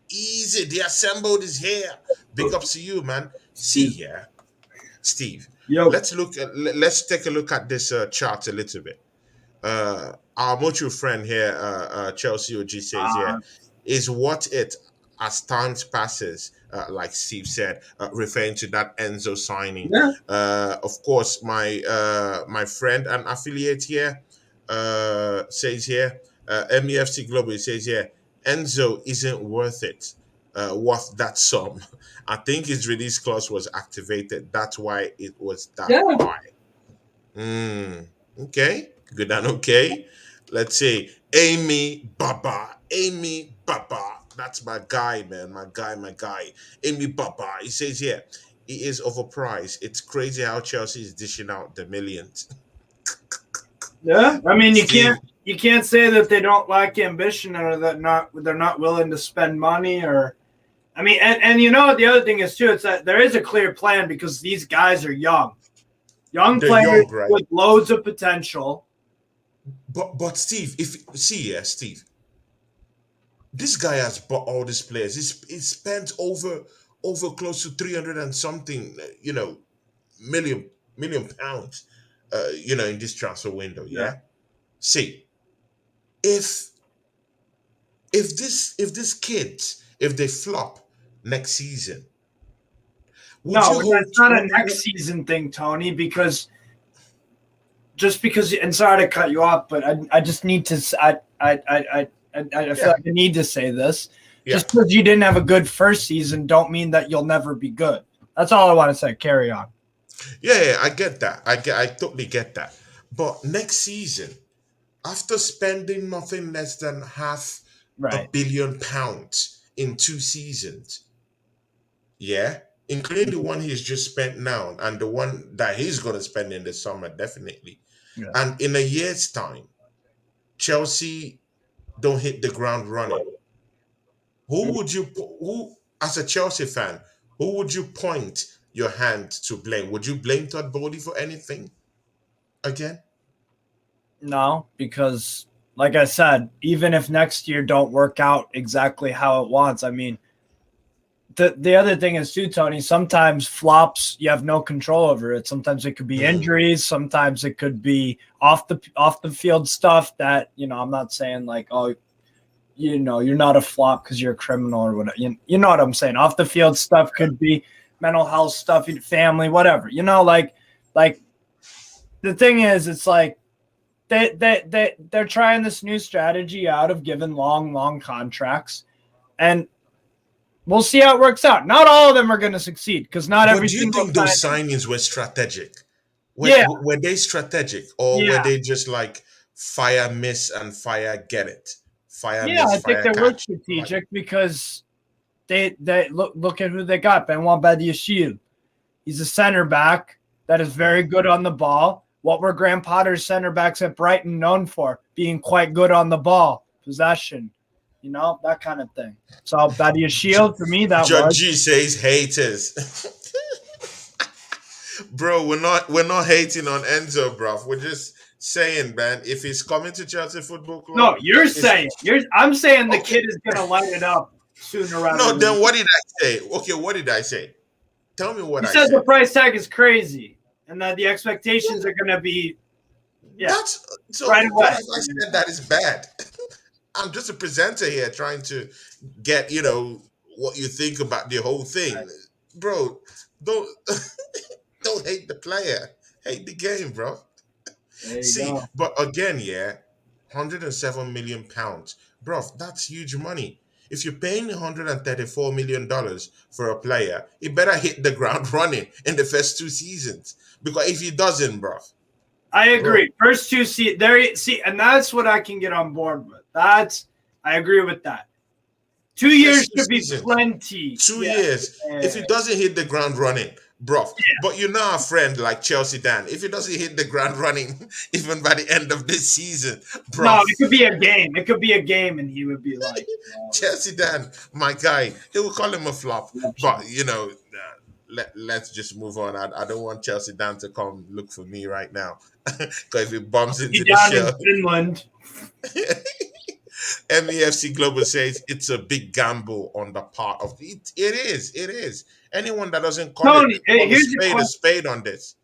The assembled is here. Big ups to you, man. See here, Steve. Yo. Let's take a look at this chart a little bit. Our mutual friend here, Chelsea OG says is what it as time passes, like Steve said, referring to that Enzo signing. Yeah. Of course, my friend and affiliate here says here, MEFC Global says here, Enzo isn't worth it, worth that sum. I think his release clause was activated. That's why it was that high. Okay. Good and okay. Let's say Amy Baba. That's my guy, man. My guy. Amy Baba. He says here, he is overpriced. It's crazy how Chelsea is dishing out the millions. Yeah. I mean, you can't say that they don't lack ambition or that they're not willing to spend money or I mean, and you know the other thing is too, it's that there is a clear plan because these guys are young. Young players right? With loads of potential. But Steve, Steve, this guy has bought all these players. He spent over close to 300 and something, million pounds, in this transfer window. Yeah. See, if these kids, if they flop next season, that's not a next season thing, Tony, because. Just because, and sorry to cut you off, but I just need to. I feel like I need to say this. Yeah. Just because you didn't have a good first season, don't mean that you'll never be good. That's all I want to say. Carry on. Yeah, I get that. I totally get that. But next season, after spending nothing less than half £1 billion in 2 seasons, including the one he's just spent now and the one that he's going to spend in the summer, definitely. Yeah. And in a year's time, Chelsea don't hit the ground running. Who, as a Chelsea fan, who would you point your hand to blame? Would you blame Todd Bowley for anything again? No, because like I said, even if next year don't work out exactly how it wants, I mean, the other thing is too, Tony, sometimes flops, you have no control over it. Sometimes it could be injuries. Sometimes it could be off the field stuff that, I'm not saying like, oh, you're not a flop because you're a criminal or whatever. You know what I'm saying? Off the field stuff could be mental health stuff, family, whatever. Like the thing is, it's like they're trying this new strategy out of giving long contracts, and we'll see how it works out. Not all of them are going to succeed because not But every do you single think those signing. signings were strategic? Yeah, Were they strategic, or were yeah, they just like fire miss and fire get it, fire yeah. miss I think fire they were catch? Like, strategic because they look at who they got. Benoit Badiashile. He's a center back that is very good on the ball. What were Graham Potter's center backs at Brighton known for? Being quite good on the ball, possession, that kind of thing. So Badiashile, for me, that Judge was. G says haters. Bro, we're not hating on Enzo, bro. We're just saying, man, if he's coming to Chelsea Football Club, No, you're it's saying. I'm saying the okay. kid is going to light it up sooner rather No, than then later. what did I say? Okay, what did I say? Tell me what You I said the said. price tag is crazy and that the expectations are going to be, That's so. right What away. if I said that is bad? I'm just a presenter here trying to get what you think about the whole thing, bro. Don't don't hate the player, hate the game, bro. There you See, go. but again, yeah, £107 million, bro. That's huge money. If you're paying $134 million for a player, he better hit the ground running in the first 2 seasons. Because if he doesn't, I bro, agree. First two and that's what I can get on board with. I agree with that. 2 years first two should be seasons, plenty. 2 years. If he doesn't hit the ground running, bro. But you know a friend like Chelsea Dan. If he doesn't hit the ground running, even by the end of this season, bro. No, it could be a game. It could be a game, and he would be like, Chelsea Dan, my guy, he will call him a flop. But let's just move on. I don't want Chelsea Dan to come look for me right now, because if he bumps "Be into the down in show, Finland." MEFC Global says it's a big gamble on the part of it. It is. It is. Anyone that doesn't Tony, call here's a spade on this.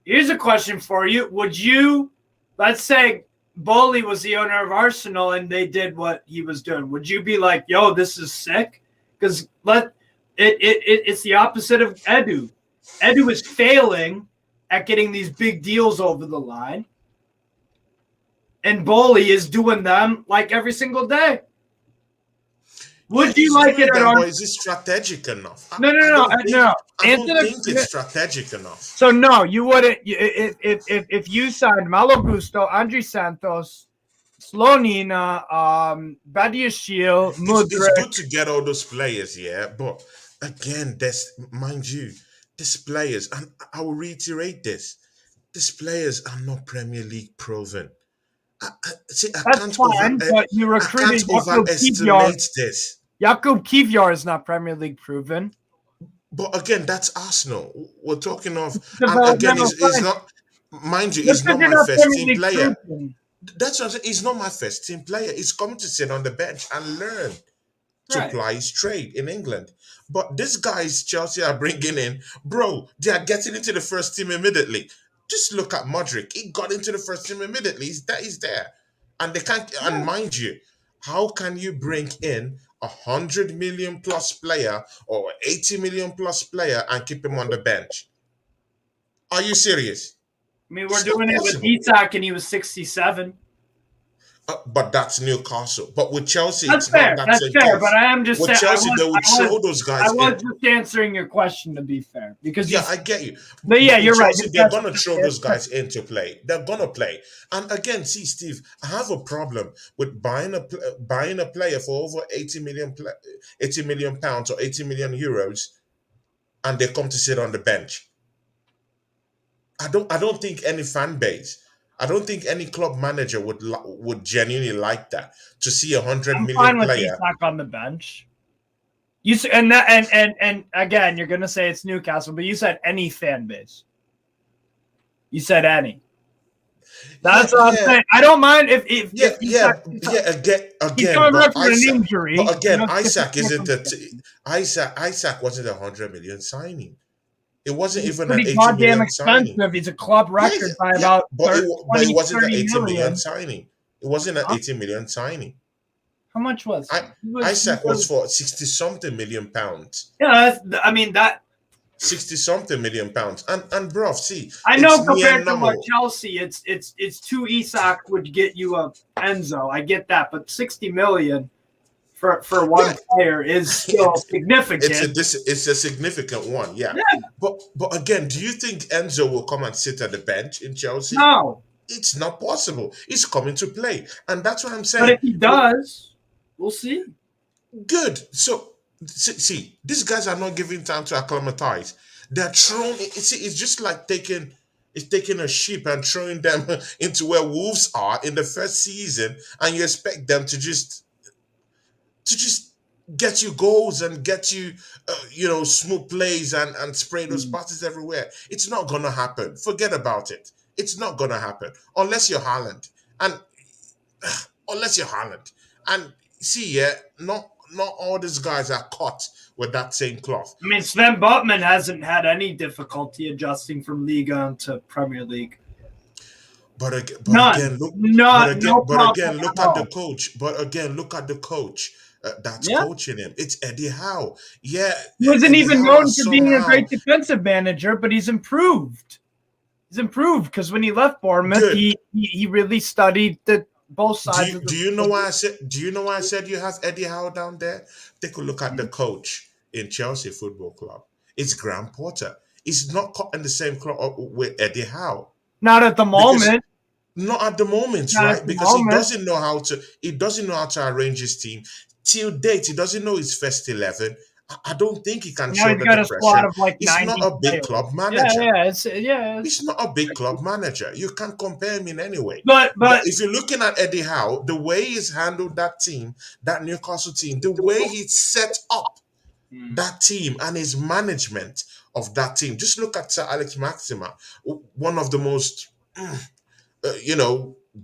Here's a question for you. Would you, let's say, Bowley was the owner of Arsenal and they did what he was doing? Would you be like, "Yo, this is sick"? Because it's the opposite of Edu. Edu is failing at getting these big deals over the line, and Bowley is doing them like every single day. Would you like it at Arsenal? Is it strategic enough? No. I don't think it's strategic enough. So no, you wouldn't. If you signed Malo Gusto, Andre Santos, Slonina, Badiashile, Mudryk. It's good to get all those players, yeah. But again, mind you, these players, and I will reiterate this: these players are not Premier League proven. I That's fine, but you recruited overestimate this. Jakub Kivior is not Premier League proven. But again, that's Arsenal. We're talking of, and again, he's not. Mind you, he's not my first team player. That's what I'm saying. He's not my first team player. He's coming to sit on the bench and learn to apply his trade in England. But these guys Chelsea are bringing in, bro, they are getting into the first team immediately. Just look at Mudryk. He got into the first team immediately. He's there. And they can't, and mind you, how can you bring in 100 million plus player or 80 million plus player and keep him on the bench? Are you serious? I mean, we're doing it with Isak and he was 67. But that's Newcastle. But with Chelsea, that's fair. That's fair. But I am just saying. With Chelsea, they would throw those guys. I was just answering your question to be fair, because I get you. But yeah, you're Chelsea, right. They're gonna throw those guys into play. They're gonna play. And again, see, Steve, I have a problem with buying a player for over 80 million pounds or 80 million euros, and they come to sit on the bench. I don't think any fan base. I don't think any club manager would genuinely like that, to see 100 million player Isak on the bench. You and again, you're gonna say it's Newcastle, but you said any fan base. You said any. That's what I'm saying. I don't mind if again. But Isak isn't Isak wasn't 100 million signing. It wasn't even an 80 million expensive. Signing. He's a club record by about 30, but it wasn't an 80 million. million signing. It wasn't an 80 million signing. How much was Isak was for 60 something million pounds. Yeah, 60-something million pounds. And bro, see, I it's know near compared to normal. Chelsea, it's 2 Isak would get you a Enzo. I get that, but 60 million for one player is still significant. It's a significant one, yeah. Yeah. But again, do you think Enzo will come and sit at the bench in Chelsea? No, It's not possible. He's coming to play, and that's what I'm but saying. if he does, we'll see. Good. So see, these guys are not giving time to acclimatize. They're thrown. It's just like taking a sheep and throwing them into where wolves are in the first season, and you expect them to just get you goals and get you, smooth plays and spray those passes everywhere. It's not gonna happen. Forget about it. It's not gonna happen unless you're Haaland, and unless you're Haaland. And see, yeah, not all these guys are caught with that same cloth. I mean, Sven Botman hasn't had any difficulty adjusting from Liga to Premier League. But again, look at the coach. But again, look at the coach that's coaching him. It's Eddie Howe. Yeah, he wasn't Eddie even Howe known for being a great defensive manager, but he's improved. He's improved because when he left Bournemouth, he really studied both sides. Do you know why I said? Do you know why I said you have Eddie Howe down there? Take a look at the coach in Chelsea Football Club. It's Graham Potter. He's not caught in the same club with Eddie Howe. Not at the moment. Not at the moment, right? Because he doesn't know how to arrange his team. Till date, he doesn't know his first 11. I don't think he can show the pressure. He's not a big club manager. He's not a big club manager. You can't compare him in any way. But if you're looking at Eddie Howe, the way he's handled that team, that Newcastle team, the way he set up that team and his management of that team. Just look at Sir Alex Maxima, one of the most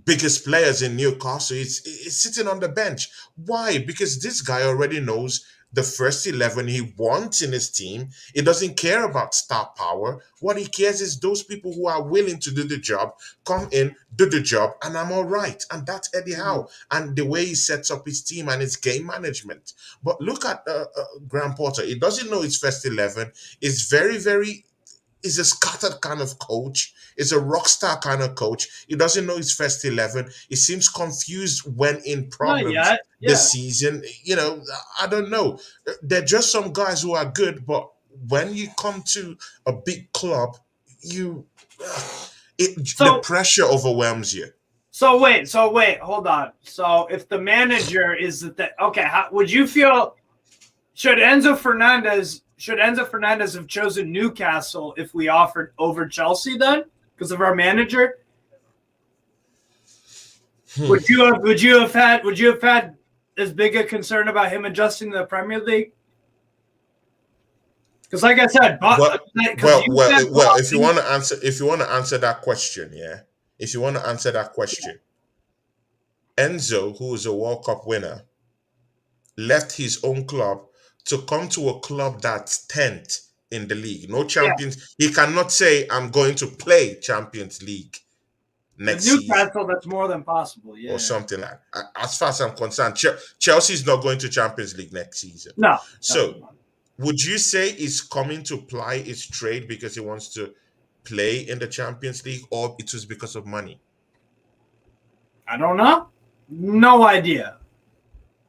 biggest players in Newcastle. He's sitting on the bench. Why? Because this guy already knows the first 11 he wants in his team. He doesn't care about star power. What he cares is those people who are willing to do the job, come in, do the job, and I'm all right. And that's Eddie Howe and the way he sets up his team and his game management. But look at Graham Potter. He doesn't know his first 11. He's he's a scattered kind of coach. He's a rock star kind of coach. He doesn't know his first 11. He seems confused when in problems this season. I don't know. They're just some guys who are good, but when you come to a big club, the pressure overwhelms you. So wait, hold on. So if the manager is would you feel should Enzo Fernandez have chosen Newcastle if we offered over Chelsea then because of our manager? Would you have had as big a concern about him adjusting to the Premier League? Because like I said, if you want to answer that question, Enzo, who is a World Cup winner, left his own club to come to a club that's 10th in the league. No champions. He cannot say, I'm going to play Champions League next season. Newcastle, that's more than possible, or something like that. As far as I'm concerned, Chelsea's not going to Champions League next season. No. So, would you say he's coming to ply his trade because he wants to play in the Champions League, or it was because of money? I don't know. No idea.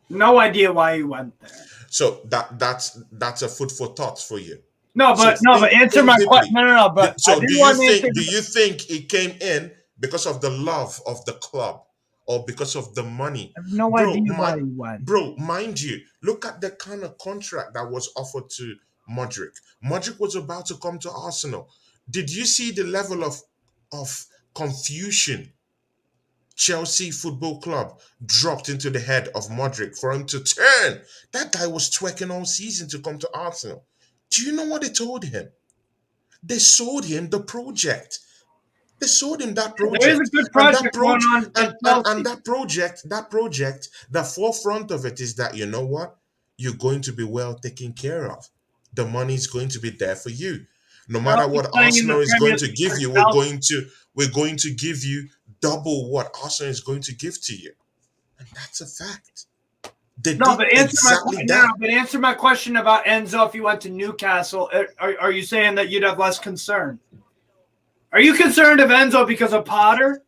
No idea why he went there. So that's a food for thought for you. But answer my question. No. But so do you think he came in because of the love of the club or because of the money? I have no idea why he went. Bro, mind you, look at the kind of contract that was offered to Mudryk. Mudryk was about to come to Arsenal. Did you see the level of confusion Chelsea Football Club dropped into the head of Mudryk for him to turn? That guy was twerking all season to come to Arsenal. Do you know what they told him? They sold him the project. They sold him that project. There is a good project going on. And that project, the forefront of it is that, you know what? You're going to be well taken care of. The money is going to be there for you. No matter what Arsenal is going to give you, we're going to give you double what Arsenal is going to give to you. And that's a fact. They No, did but answer exactly my that. but answer my question about Enzo if you went to Newcastle. Are you saying that you'd have less concern? Are you concerned of Enzo because of Potter?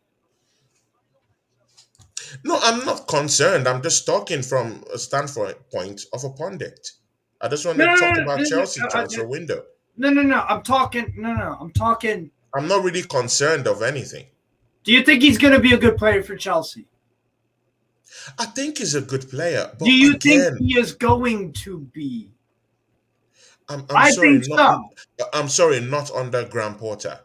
No, I'm not concerned. I'm just talking from a standpoint of a pundit. I just want No, to no, talk no, about no, Chelsea no, transfer window. no. I'm talking. No. I'm talking. I'm not really concerned of anything. Do you think he's going to be a good player for Chelsea? I think he's a good player, Do but you think again, he is going to be? I'm I sorry, think so. I'm sorry, not under Graham Potter.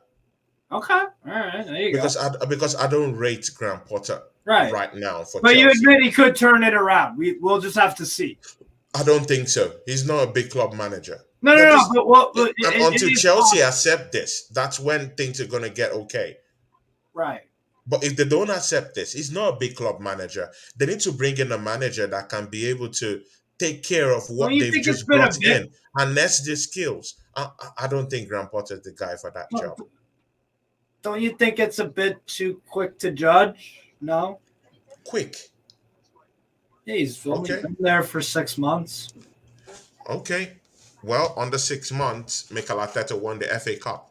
Okay. All right. There you Because go. because I don't rate Graham Potter Right. now for But Chelsea. you admit he could turn it around. We'll just have to see. I don't think so. He's not a big club manager. No. But And until Chelsea accept this, that's when things are gonna get okay. right. But if they don't accept this, he's not a big club manager. They need to bring in a manager that can be able to take care of what you they've think it's just been a brought bit- in and that's their skills. I don't think Graham Potter's the guy for that job. Don't you think it's a bit too quick to judge? No. Quick. Yeah, he's only Okay. been there for 6 months. Okay. Well, under 6 months, Mikelarteta won the FA Cup.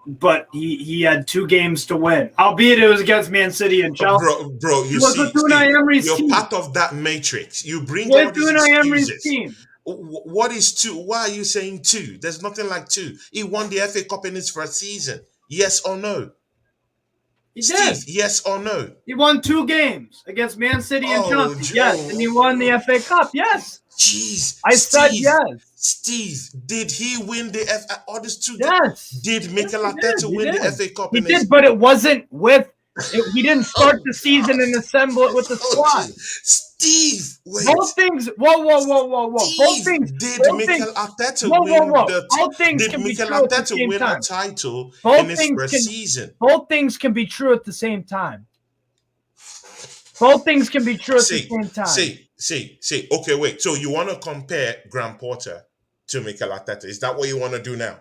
But he had 2 games to win, albeit it was against Man City and Chelsea. Bro, you was see, with Unai Emery's you're team. part of that matrix. You bring With all these Unai Emery's excuses. team. What is 2? Why are you saying 2? There's nothing like 2. He won the FA Cup in his first season. Yes or no? He Steve, did. yes or no? He won 2 games against Man City and Chelsea. Joe. Yes, and he won the FA Cup. Yes. Jeez. I said yes. Steve, did he win the FA? All these 2 Yes. Did Mikelarteta win the FA Cup He in his did, but it wasn't with he didn't start the season and assemble it with the squad. Steve, wait. Both things. Whoa. Both things. Did both Mikel things- Arteta whoa, win whoa. the Both things Did can be Mikel true at the Arteta same win time. a title Both in his things first season? Both things can be true at the same time. Both things can be true at the same time. See. Okay, wait. So you want to compare Graham Potter to Mikel Arteta? Is that what you want to do now?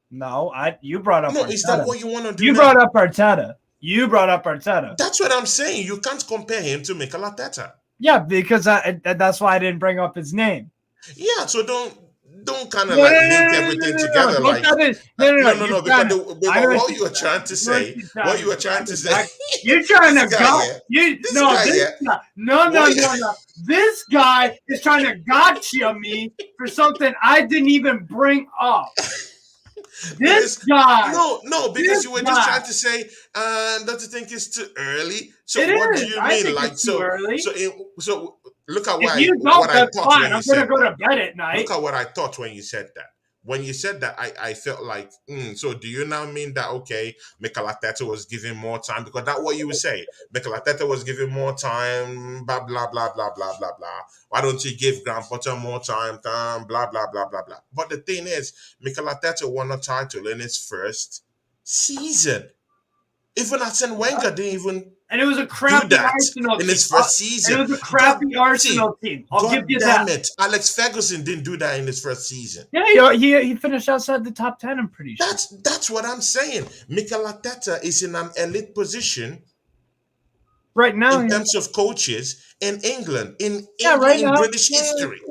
No, you brought up. No, Arteta. is that what you want to do? You now? brought up Arteta. You brought up Arteta. That's what I'm saying. You can't compare him to Mikel Arteta. Yeah, because that's why I didn't bring up his name. Yeah, so don't kind of link everything together. No. Because what you were trying to say, you're trying to This guy, gotcha. yeah. No. This guy is trying to gotcha me for something I didn't even bring up. This guy. No, because you were just trying to say, don't you think it's too early? So what do you mean? Like so early. So look at what I thought when you said that. I'm gonna go to bed at night. Look at what I thought when you said that. When you said that, I felt like, so do you now mean that, okay, Mikel Arteta was given more time? Because that's what you were saying. Mikel Arteta was given more time, blah, blah, blah, blah, blah, blah, blah. Why don't you give Graham Potter more time, blah, blah, blah, blah, blah. But the thing is, Mikel Arteta won a title in his first season. Even Arsene Wenger didn't even... And it was a crappy Arsenal team. In his first season. And it was a crappy Arsenal team. I'll give you that. Damn it. Alex Ferguson didn't do that in his first season. Yeah, he finished outside the top 10, I'm pretty sure. That's what I'm saying. Mikel Arteta is in an elite position right now in terms of coaches in England, in British history.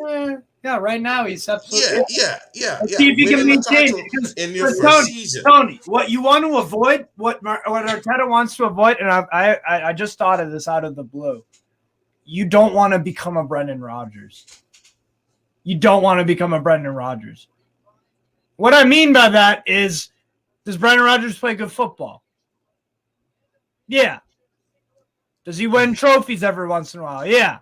Yeah, right now he's absolutely. Yeah. See if you can maintain in your first season. Tony, what you want to avoid, what Arteta wants to avoid, and I just thought of this out of the blue. You don't want to become a Brendan Rodgers. You don't want to become a Brendan Rodgers. What I mean by that is, does Brendan Rodgers play good football? Yeah. Does he win trophies every once in a while? Yeah.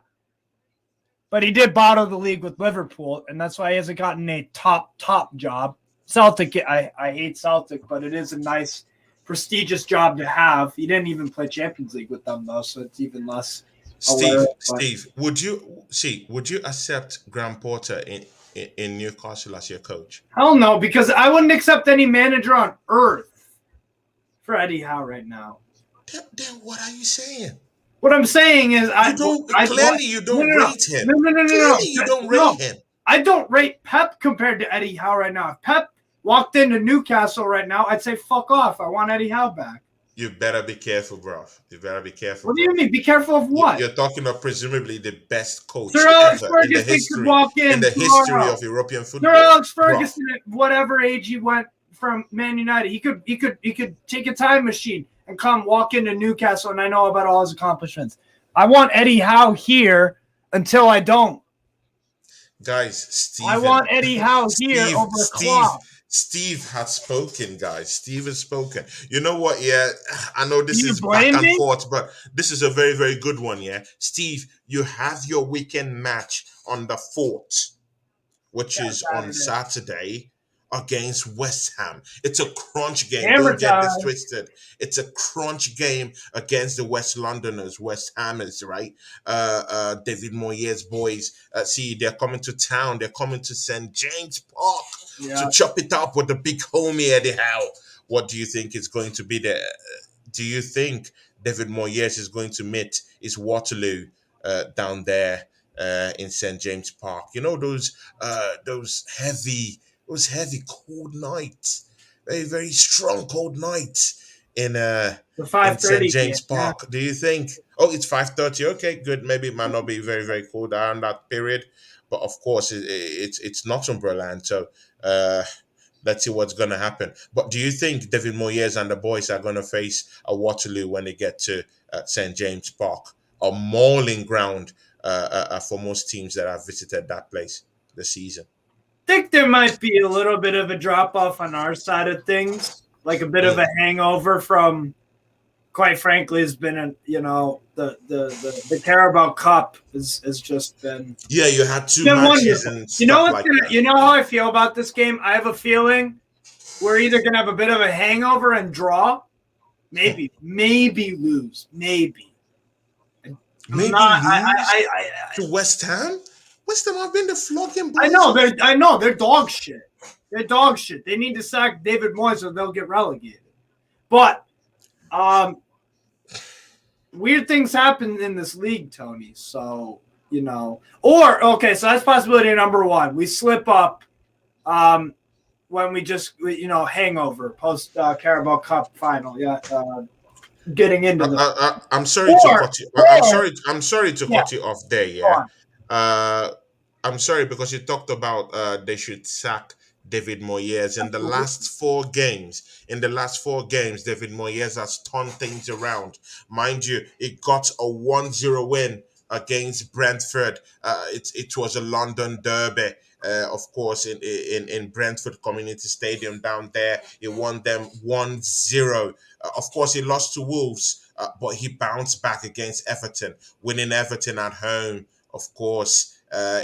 But he did bottle the league with Liverpool, and that's why he hasn't gotten a top job. Celtic, I hate Celtic, but it is a nice, prestigious job to have. He didn't even play Champions League with them, though, so it's even less. Steve, would you accept Graham Potter in Newcastle as your coach? Hell no, because I wouldn't accept any manager on earth for Eddie Howe right now. Then what are you saying? What I'm saying is, you don't rate him. No. You don't rate him. I don't rate Pep compared to Eddie Howe right now. If Pep walked into Newcastle right now, I'd say fuck off. I want Eddie Howe back. You better be careful, bro. You better be careful, What do you bro. mean? Be careful of what? You're talking of presumably the best coach Sir Alex ever Ferguson could walk in in the history tomorrow. of European Sir football, Alex bro. Ferguson, at whatever age he went from Man United, he could take a time machine and come walk into Newcastle, and I know about all his accomplishments. I want Eddie Howe here until I don't. Guys, Steve. I want Eddie Howe here over Klopp. Steve has spoken, guys. Steve has spoken. You know what? Yeah, I know this You is back blame and me? forth, but this is a very, very good one. Yeah, Steve, you have your weekend match on the 4th, which is on Saturday against West Ham. It's a crunch game. Hammer Don't get this time. twisted. It's a crunch game against the West Londoners, West Hammers, right? David Moyes' boys. See, they're coming to town. They're coming to St. James Park to chop it up with the big homie Eddie Howe. What do you think is going to be there? Do you think David Moyes is going to meet his Waterloo down there in St. James Park? You know those heavy cold nights, very, very strong cold nights in The in 5:30 St. James game, Park. Do you think? Oh, it's 5:30. Okay, good. Maybe it might not be very, very cold around that period, but of course it's Northumberland, so let's see what's going to happen. But do you think David Moyes and the boys are going to face a Waterloo when they get to St. James Park, a mauling ground for most teams that have visited that place this season? I think there might be a little bit of a drop off on our side of things, like a bit of a hangover from, quite frankly, has been the Carabao Cup has just been. Yeah, you had two matches and stuff that. You know how I feel about this game. I have a feeling we're either gonna have a bit of a hangover and draw, maybe lose, maybe. Maybe to West Ham. West Ham have been the flogging boys. I know they're dog shit. They're dog shit. They need to sack David Moyes or they'll get relegated. But weird things happen in this league, Tony. So, so that's possibility number one. We slip up when we just, hangover post Carabao Cup final. Yeah. Getting into the. I'm sorry to cut you. I'm sorry to cut you off there. Yeah. I'm sorry because you talked about they should sack David Moyes in the last 4 games. In the last 4 games, David Moyes has turned things around. Mind you, it got a 1-0 win against Brentford. It was a London derby. Of course, in Brentford Community Stadium down there, he won them 1-0. Of course, he lost to Wolves, but he bounced back against Everton, winning Everton at home. Of course,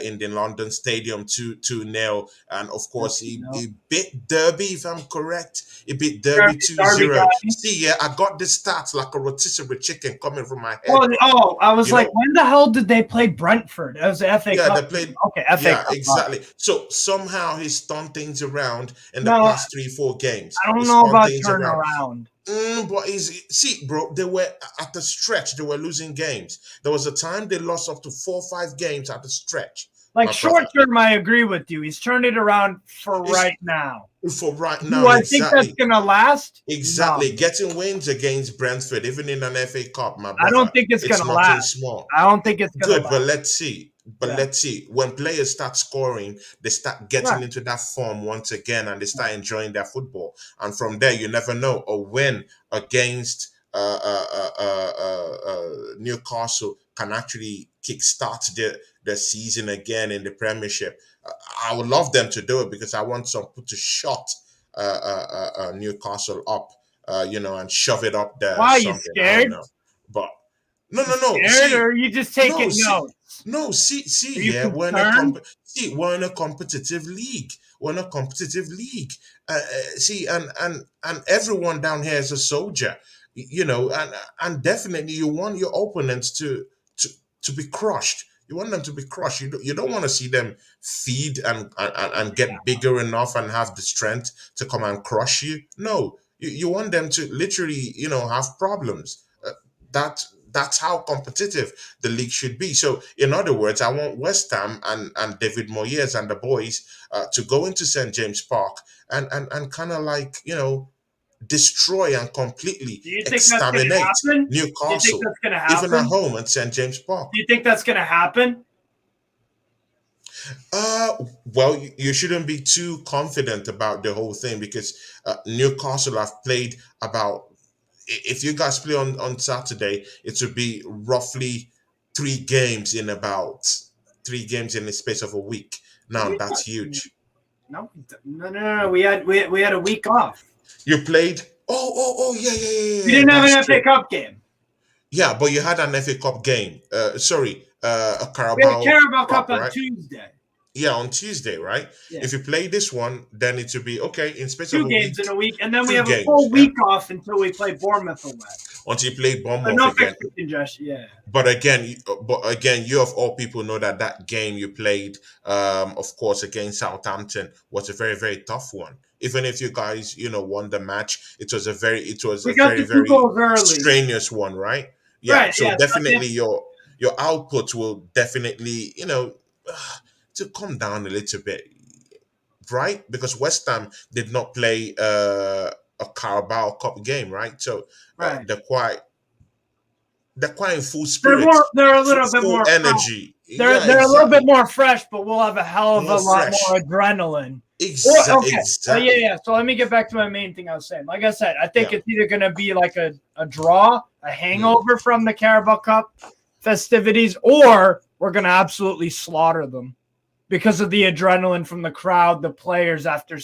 in the London Stadium 2-0, and of course he beat Derby, if I'm correct. He beat Derby 2-0. See, yeah, I got the stats like a rotisserie chicken coming from my head. I was like, when the hell did they play Brentford? It was the FA Cup. They played. FA Cup. Exactly. So somehow he's turned things around in the past 3-4 games. I don't know about turnaround. But bro, they were at the stretch. They were losing games. There was a time they lost up to 4 or 5 games at the stretch. Like short term, I agree with you. He's turned it around right now. For right now, do I think that's gonna last? Exactly. No. Getting wins against Brentford, even in an FA Cup, my brother, I don't think it's gonna last. Small. I don't think it's gonna good, last. but let's see. Let's see. When players start scoring, they start getting into that form once again, and they start enjoying their football. And from there, you never know. A win against Newcastle can actually kickstart the season again in the Premiership. I would love them to do it because I want some to shot Newcastle up, and shove it up there. Why are you scared? But no. Scared, or you just taking notes? No, we're in a competitive league. We're in a competitive league. And everyone down here is a soldier, and definitely you want your opponents to be crushed. You want them to be crushed. You don't want to see them feed and get bigger enough and have the strength to come and crush you. No, you want them to literally, have problems. That's how competitive the league should be. So, in other words, I want West Ham and David Moyes and the boys to go into St. James Park and kind of like, destroy and completely Do you think that's going to exterminate happen? Newcastle, Do you think that's going to happen? even at home at St. James Park. Do you think that's going to happen? Well, you shouldn't be too confident about the whole thing because Newcastle have played about. If you guys play on Saturday, it would be roughly 3 games in the space of a week. Now that's huge. No. We had a week off. You played. Oh, yeah. We didn't have an FA Cup game. Yeah, but you had an FA Cup game. A Carabao. We had a Carabao Cup on right? Tuesday. Yeah, on Tuesday, right? Yeah. If you play this one, then it will be okay in space 2 of a games week. in a week, and then we 2 have a games, full week off until we play Bournemouth away. Until you play Bournemouth No again. fixture congestion, yeah. But again, you of all people know that game you played, of course, against Southampton was a very, very tough one. Even if you guys, won the match, it was a very strenuous one, right? Yeah. Right, so yeah, definitely your output will definitely, to come down a little bit, right? Because West Ham did not play a Carabao Cup game, right? So Right. they're quite in full spirit. They're a little bit more energy. They're a little bit more fresh, but we'll have a hell of a lot more adrenaline. Exactly. Yeah. So let me get back to my main thing I was saying. Like I said, I think it's either going to be like a draw, a hangover from the Carabao Cup festivities, or we're going to absolutely slaughter them because of the adrenaline from the crowd, the players after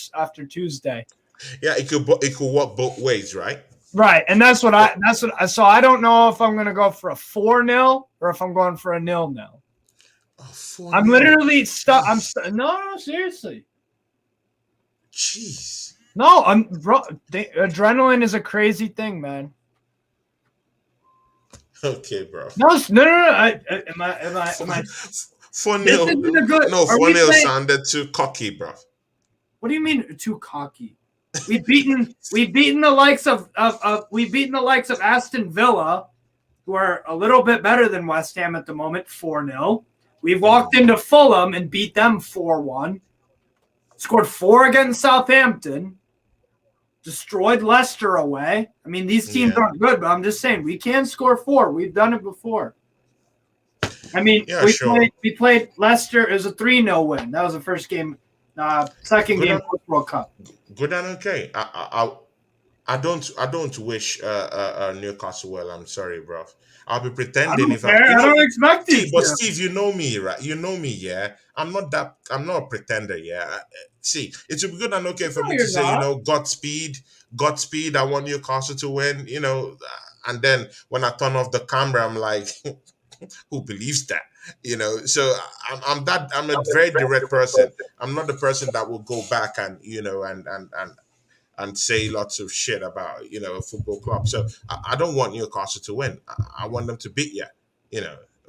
Tuesday. Yeah, it could work both ways, right? Right, and so I don't know if I'm going to go for a 4-0 or if I'm going for a 0-0. I'm literally stuck. No, seriously. Jeez. No, adrenaline is a crazy thing, man. Okay, bro. No. Am I? 4-0. No, 4-0 sounded too cocky, bro. What do you mean too cocky? We've beaten the likes of Aston Villa, who are a little bit better than West Ham at the moment, 4-0. We've walked into Fulham and beat them 4-1. Scored 4 against Southampton. Destroyed Leicester away. I mean, these teams aren't good, but I'm just saying we can score 4. We've done it before. I mean, we played Leicester. It was a 3-0 win. That was the first game, second game of the World Cup. Good and okay. I don't wish Newcastle well. I'm sorry, bro. I'll be pretending I don't expect you. But Steve, you know me, right? You know me, yeah. I'm not a pretender, yeah. See, it would be good and okay for me to say, Godspeed. I want Newcastle to win, and then when I turn off the camera, I'm like, who believes that? So I'm a very direct person. I'm not the person that will go back and and say lots of shit about a football club. So I don't want Newcastle to win. I want them to beat you.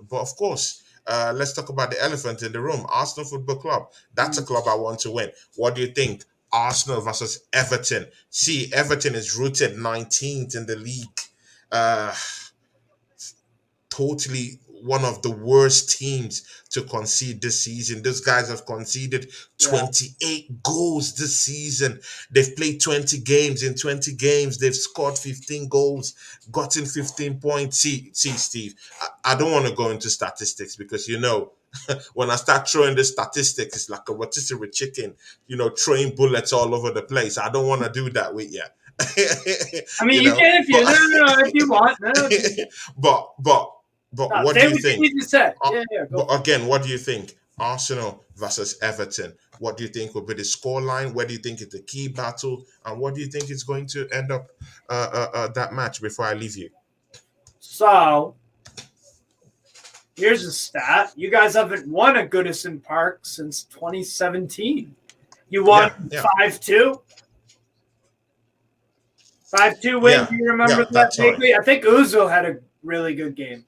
But of course, let's talk about the elephant in the room. Arsenal Football Club. That's a club I want to win. What do you think? Arsenal versus Everton. See, Everton is rooted 19th in the league. Totally one of the worst teams to concede this season. Those guys have conceded 28 goals this season. They've played 20 games. In 20 games, they've scored 15 goals, gotten 15 points. See, Steve, I don't want to go into statistics because, when I start throwing the statistics, it's like a rotisserie chicken, throwing bullets all over the place. I don't want to do that with you. I mean, you can if you want. But what do you think? But again, what do you think? Arsenal versus Everton. What do you think will be the scoreline? Where do you think is the key battle? And what do you think is going to end up that match before I leave you? So, here's a stat. You guys haven't won at Goodison Park since 2017. You won 5-2. 5-2 win. Do you remember that? I think Ozil had a really good game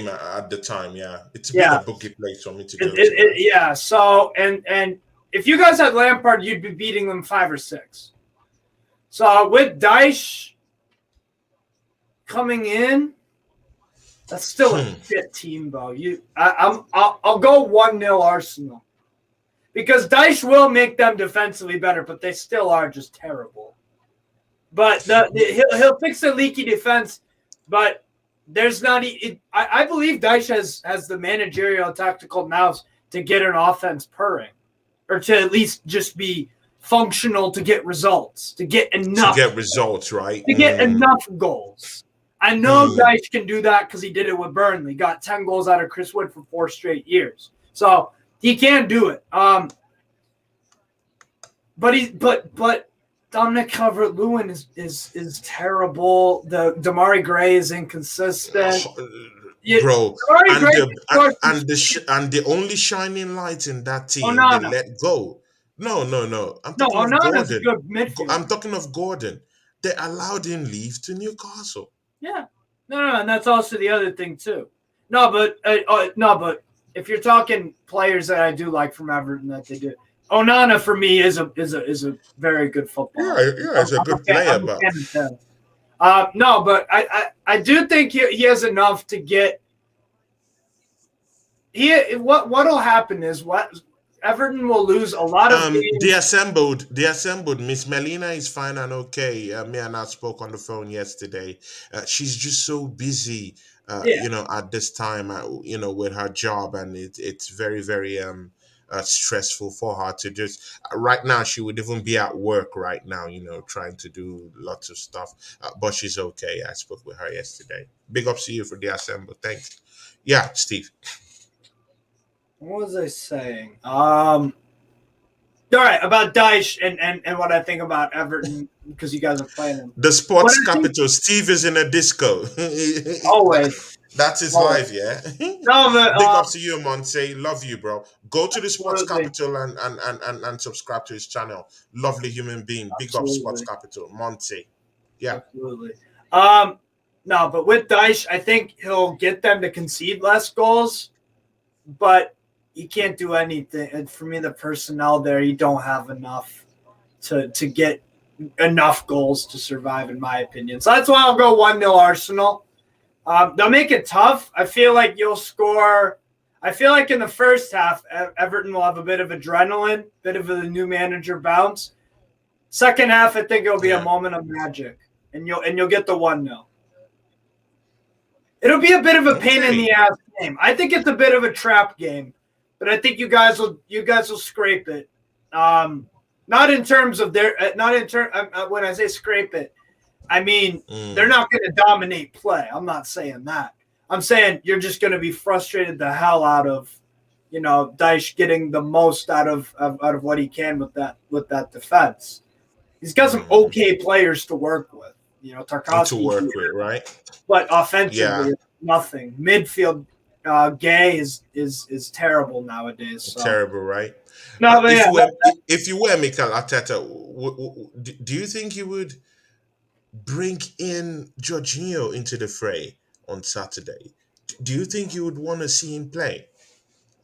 at the time. It's a bit of a bookie place for me to go to. So and if you guys had Lampard, you'd be beating them 5 or 6. So with Dyche coming in, that's still a shit team though. I'll go 1-0 Arsenal because Dyche will make them defensively better, but they still are just terrible. But he'll fix the leaky defense. But there's not. I believe Dyche has the managerial tactical nous to get an offense purring, or to at least just be functional to get results, to get enough. To get results, right? To get enough goals. I know Dyche can do that because he did it with Burnley. Got 10 goals out of Chris Wood for 4 straight years. So he can do it. But Dominic Calvert-Lewin is terrible. The Damari Gray is inconsistent. Bro, and the only shining light in that team, they let go. No. I'm talking of Gordon. Good midfield. I'm talking of Gordon. They allowed him leave to Newcastle. Yeah. No, and that's also the other thing too. No, but if you're talking players that I do like from Everton that they do, Onana for me is a very good footballer. Yeah, he's a good player. No, but I do think he has enough to get. What'll happen is Everton will lose a lot of games. The assembled. Miss Melina is fine and okay. Me and I spoke on the phone yesterday. She's just so busy, at this time, with her job, and it's very, very stressful for her to just. Right now, she would even be at work right now, trying to do lots of stuff. But she's okay. I spoke with her yesterday. Big ups to you for the assembled. Thanks. Yeah, Steve. What was I saying? All right, about Dyche and what I think about Everton because you guys are playing them. The sports capital. Steve is in a disco. Always. That's his life, yeah. No, but big up to you, Monte. Love you, bro. Go to the sports capital and subscribe to his channel. Lovely human being. Big up sports capital, Monte. Yeah. Absolutely. No, but with Dyche, I think he'll get them to concede less goals, but you can't do anything. And for me, the personnel there, you don't have enough to get enough goals to survive, in my opinion. So that's why I'll go 1-0 Arsenal. They'll make it tough. I feel like you'll score. I feel like in the first half, Everton will have a bit of adrenaline, bit of a new manager bounce. Second half, I think it'll be a moment of magic, and you'll get the 1-0. It'll be a bit of a pain in the ass game. I think it's a bit of a trap game. But I think you guys will scrape it. Not in terms of when I say scrape it, I mean they're not going to dominate play. I'm not saying that. I'm saying you're just going to be frustrated the hell out of, Dyche getting the most out of what he can with that defense. He's got some okay players to work with. Tarkowski to work with, right? But offensively, nothing. Midfield. Gay is terrible nowadays. So. Terrible, right? No, but if you were Mikel Arteta, do you think you would bring in Jorginho into the fray on Saturday? Do you think you would want to see him play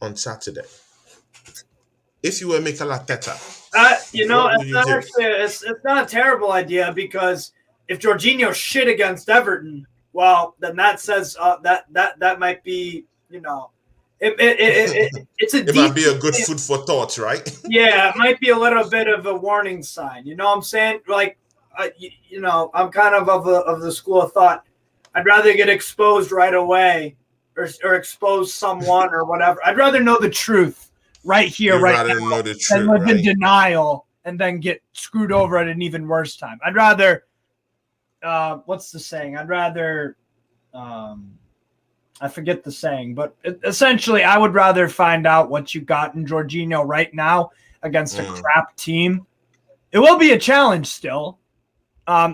on Saturday? If you were Mikel Arteta, it's not a terrible idea because if Jorginho shit against Everton, well, then that says that might be. It might be a good food for thought, right? Yeah, it might be a little bit of a warning sign. You know what I'm saying? Like, I'm kind of the school of thought. I'd rather get exposed right away or expose someone or whatever. I'd rather know the truth right here, right now, know the truth, than live in denial and then get screwed over at an even worse time. I'd rather, what's the saying? I'd rather, I forget the saying, but essentially I would rather find out what you got in Jorginho right now against a crap team. It will be a challenge still.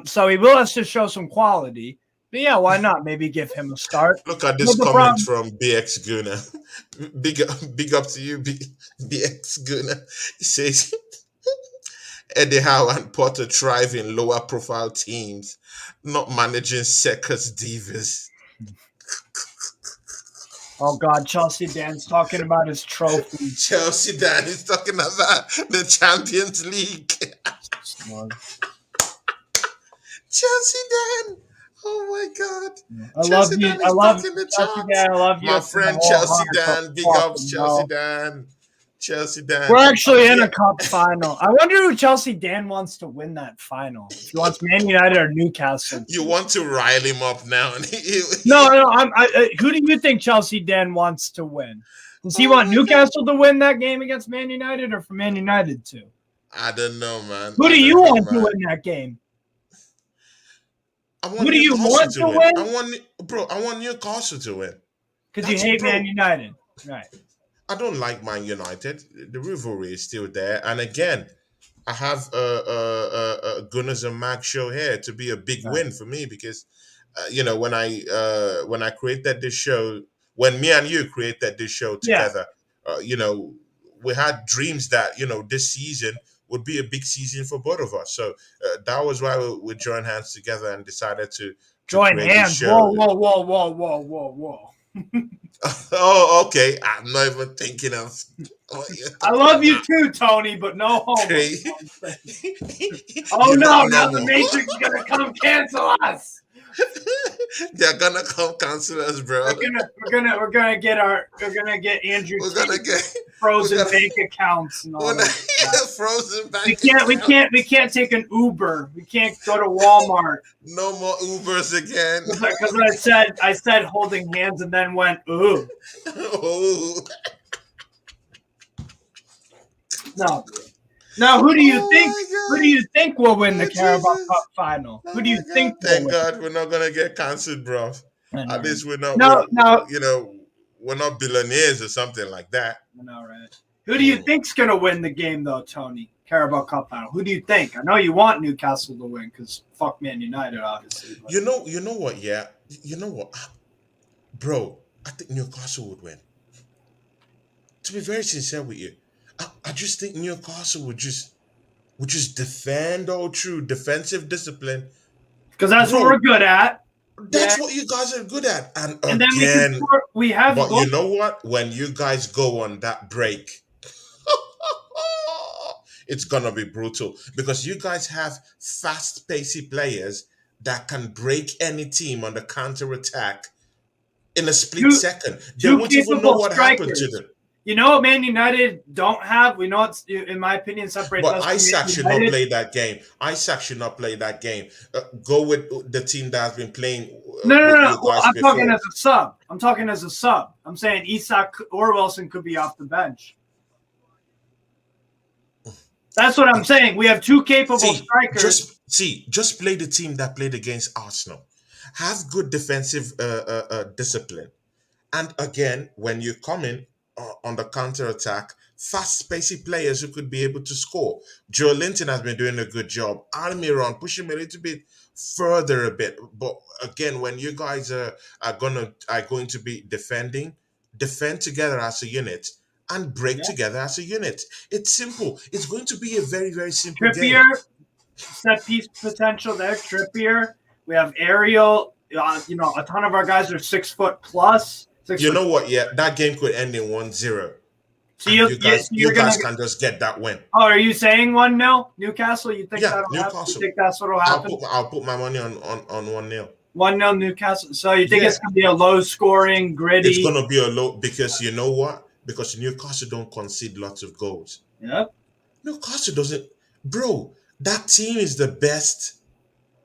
So he will have to show some quality. But yeah, why not? Maybe give him a start. Look at this comment from BX Gunner. Big up to you, BX Gunner. He says, Eddie Howe and Potter thrive in lower profile teams, not managing circus divas. Oh, God, Chelsea Dan's talking about his trophy. Chelsea Dan is talking about the Champions League. Chelsea Dan. Oh, my God. I love you. I love you. Chelsea Dan, I love you. My friend Chelsea Dan. Big ups, Chelsea Dan. Chelsea Dan. We're actually in a cup final. I wonder who Chelsea Dan wants to win that final. If he wants Man United or Newcastle. You want to rile him up now? No. Who do you think Chelsea Dan wants to win? Does he want Newcastle to win that game against Man United or for Man United to? I don't know, man. Who do you want to win that game? Who do you want to win? I want Newcastle to win. Because you hate Man United. Right. I don't like Man United. The rivalry is still there. And again, I have a Gunners and Magz show here to be a big win for me because, when I created this show, when me and you created this show together, we had dreams that, this season would be a big season for both of us. So that was why we joined hands together and decided to join hands. Whoa. Oh, okay. I'm not even thinking of. I love you too, Tony, but no homo. Oh no! Now the Matrix is gonna come cancel us. They're gonna come cancel us, bro. We're gonna get Andrew. We're gonna get frozen bank accounts and all that. Frozen bank. We can't take an Uber. We can't go to Walmart. No more Ubers again. Because I said holding hands and then went ooh. Oh. No. Now, who do you think? Who do you think will win the Carabao Cup final? Who do you think? Thank God we're not gonna get cancelled, bro. At least we're not. We're not billionaires or something like that. I know, right? Who do you think's gonna win the game, though, Tony? Carabao Cup final. Who do you think? I know you want Newcastle to win because fuck Man United, obviously. But. You know what? Yeah, you know what, bro? I think Newcastle would win. To be very sincere with you. I just think Newcastle would just defend all through defensive discipline. Because that's what we're good at. That's what you guys are good at. And then again, we have. But you know what? When you guys go on that break, it's gonna be brutal because you guys have fast, pacey players that can break any team on the counter attack in a split second. They won't even know what happened to them. You know what Man United don't have? We know it's, in my opinion, separates us. But Isaac should not play that game. Isaac should not play that game. Go with the team that has been playing. No. Well, I'm talking as a sub. I'm saying Isak or Wilson could be off the bench. That's what I'm saying. We have two capable strikers. Just play the team that played against Arsenal. Have good defensive discipline. And again, when you come in, on the counter-attack, fast, pacey players who could be able to score. Joe Linton has been doing a good job. Almiron, push him a little bit further a bit. But again, when you guys are going to be defend together as a unit and break together as a unit. It's simple. It's going to be a very, very simple game. Set piece potential there. Trippier. We have aerial. A ton of our guys are 6 foot plus. You know what? Yeah, that game could end in 1-0. So you guys can just get that win. Oh, are you saying 1-0 Newcastle? You think that'll happen? You think that's what'll happen? I'll put my money on 1-0. 1-0 Newcastle. So you think it's gonna be a low scoring, gritty? It's gonna be a low because you know what? Because Newcastle don't concede lots of goals. Yeah. Newcastle doesn't, bro. That team is the best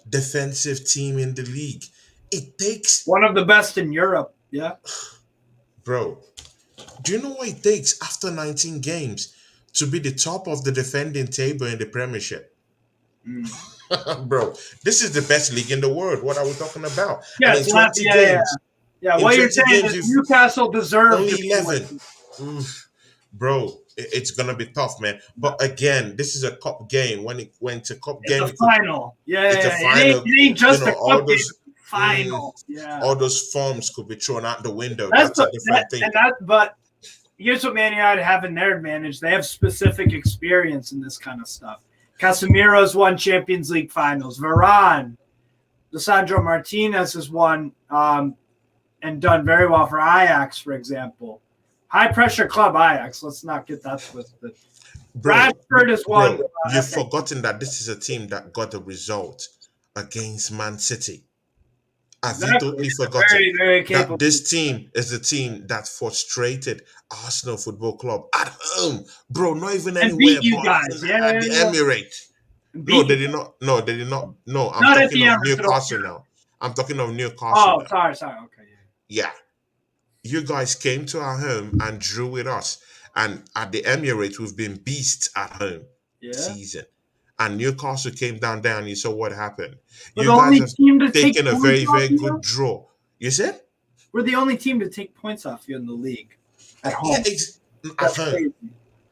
defensive team in the league. It takes one of the best in Europe. Yeah. Bro, do you know what it takes after 19 games to be the top of the defending table in the Premiership? Bro, this is the best league in the world. What are we talking about? Yeah, and in 20 games. Yeah, what you're saying is Newcastle deserves only 11. Bro, it's going to be tough, man. But again, this is a cup game. When it went to cup game. It's a final. It's a final. It ain't just a cup game. Final. All those forms could be thrown out the window. That's a different thing. But here's what Man United have in their advantage. They have specific experience in this kind of stuff. Casemiro's won Champions League finals. Varane, Lisandro Martinez has won and done very well for Ajax, for example. High-pressure club Ajax. Let's not get that twisted. Bradford has won. You've forgotten that this is a team that got a result against Man City. Have you totally forgotten Very, very capable. that this team is the team that frustrated Arsenal Football Club at home, bro? Not even And anywhere, beat you but guys. Yeah, at the yeah. Emirates. Beat No, they you. did not. No, they did not. No, I'm Not at talking the of Emirates, Newcastle now. I'm talking of Newcastle Oh, now. sorry. Okay, Yeah, you guys came to our home and drew with us, and at the Emirates, we've been beasts at home yeah. season. And Newcastle came down there, and you saw what happened. We're You the guys only have team to take taken a points very, off very you. good draw. You said? We're the only team to take points off you in the league at home. Yeah, at That's home. crazy.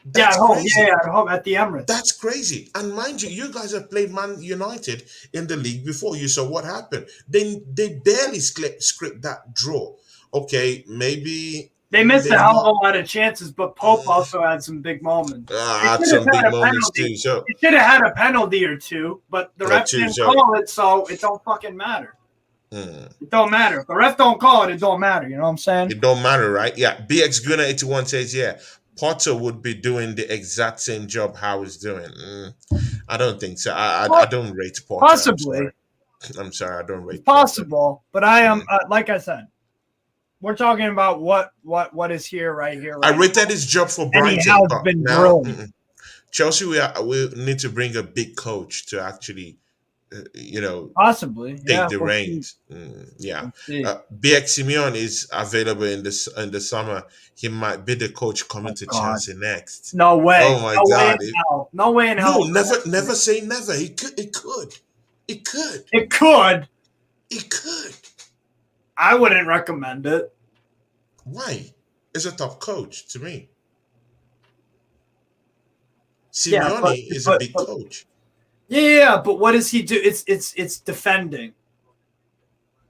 That's at home. crazy. Yeah, at home at the Emirates. That's crazy. And mind you, you guys have played Man United in the league before. You saw what happened. They barely script that draw. Okay, maybe They missed a there's hell of not. a lot of chances, but Pope also had some big moments. Had some big moments too. So He should have had a penalty or two, but the ref didn't call it, so it don't fucking matter. It don't matter. If the ref don't call it, it don't matter. You know what I'm saying? it don't matter, right? Yeah. BXGooner81 says, yeah, Potter would be doing the exact same job Howard's doing. I don't think so. I don't rate Potter. Possibly. I'm sorry, I don't rate It's possible, but I am like I said, we're talking about what is here right here. Right I rated his job for Brighton. And he has been brilliant. Chelsea, we need to bring a big coach to actually, possibly take the reins. BX Simeon is available in the summer. He might be the coach coming to Chelsea next. No way. Oh my God. No way in hell. No, never say never. It could. It could. It could. It could. I wouldn't recommend it. Why? It's a top coach to me. Simeone is a big coach. Yeah, but what does he do? It's defending.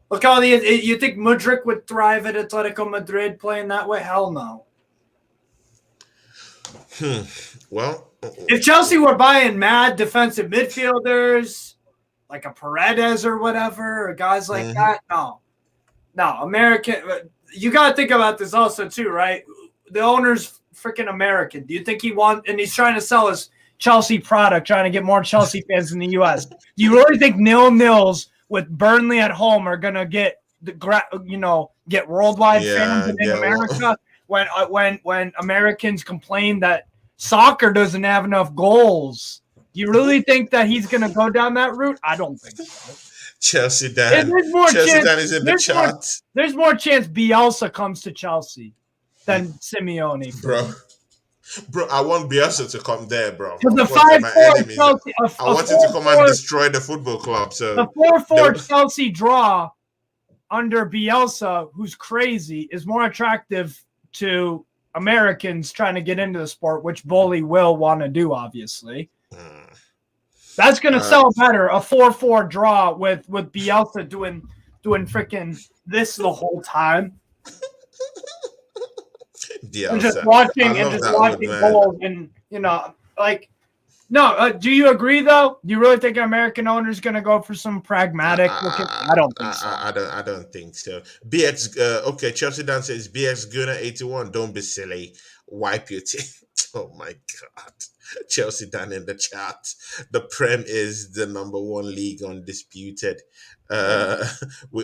Look how you think Mudryk would thrive at Atletico Madrid playing that way? Hell no. Well, if Chelsea were buying mad defensive midfielders like a Paredes or whatever, or guys like that, no, American. You got to think about this also too, right? The owner's freaking American. Do you think and he's trying to sell his Chelsea product, trying to get more Chelsea fans in the U.S. Do you really think 0-0s with Burnley at home are gonna get get worldwide fans in America? When Americans complain that soccer doesn't have enough goals, do you really think that he's gonna go down that route? I don't think so. Chelsea Dan is in the chat. There's more chance Bielsa comes to Chelsea than Simeone, Bro, I want Bielsa to come there, bro. Because the 5-4 Chelsea, I want him to come and destroy the football club. So the 4-4 Chelsea draw under Bielsa, who's crazy, is more attractive to Americans trying to get into the sport, which Bully will want to do, obviously. That's going to sell better. A 4-4 draw with Bielsa doing freaking this the whole time. Bielsa. And just watching goals and no. Do you agree though? Do you really think an American owner is going to go for some pragmatic? I don't think so. I don't think so. BX. Chelsea Dan says BX Gunner 81. Don't be silly. Wipe your teeth. Oh my God. Chelsea Dan in the chat. The Prem is the #1 league undisputed. We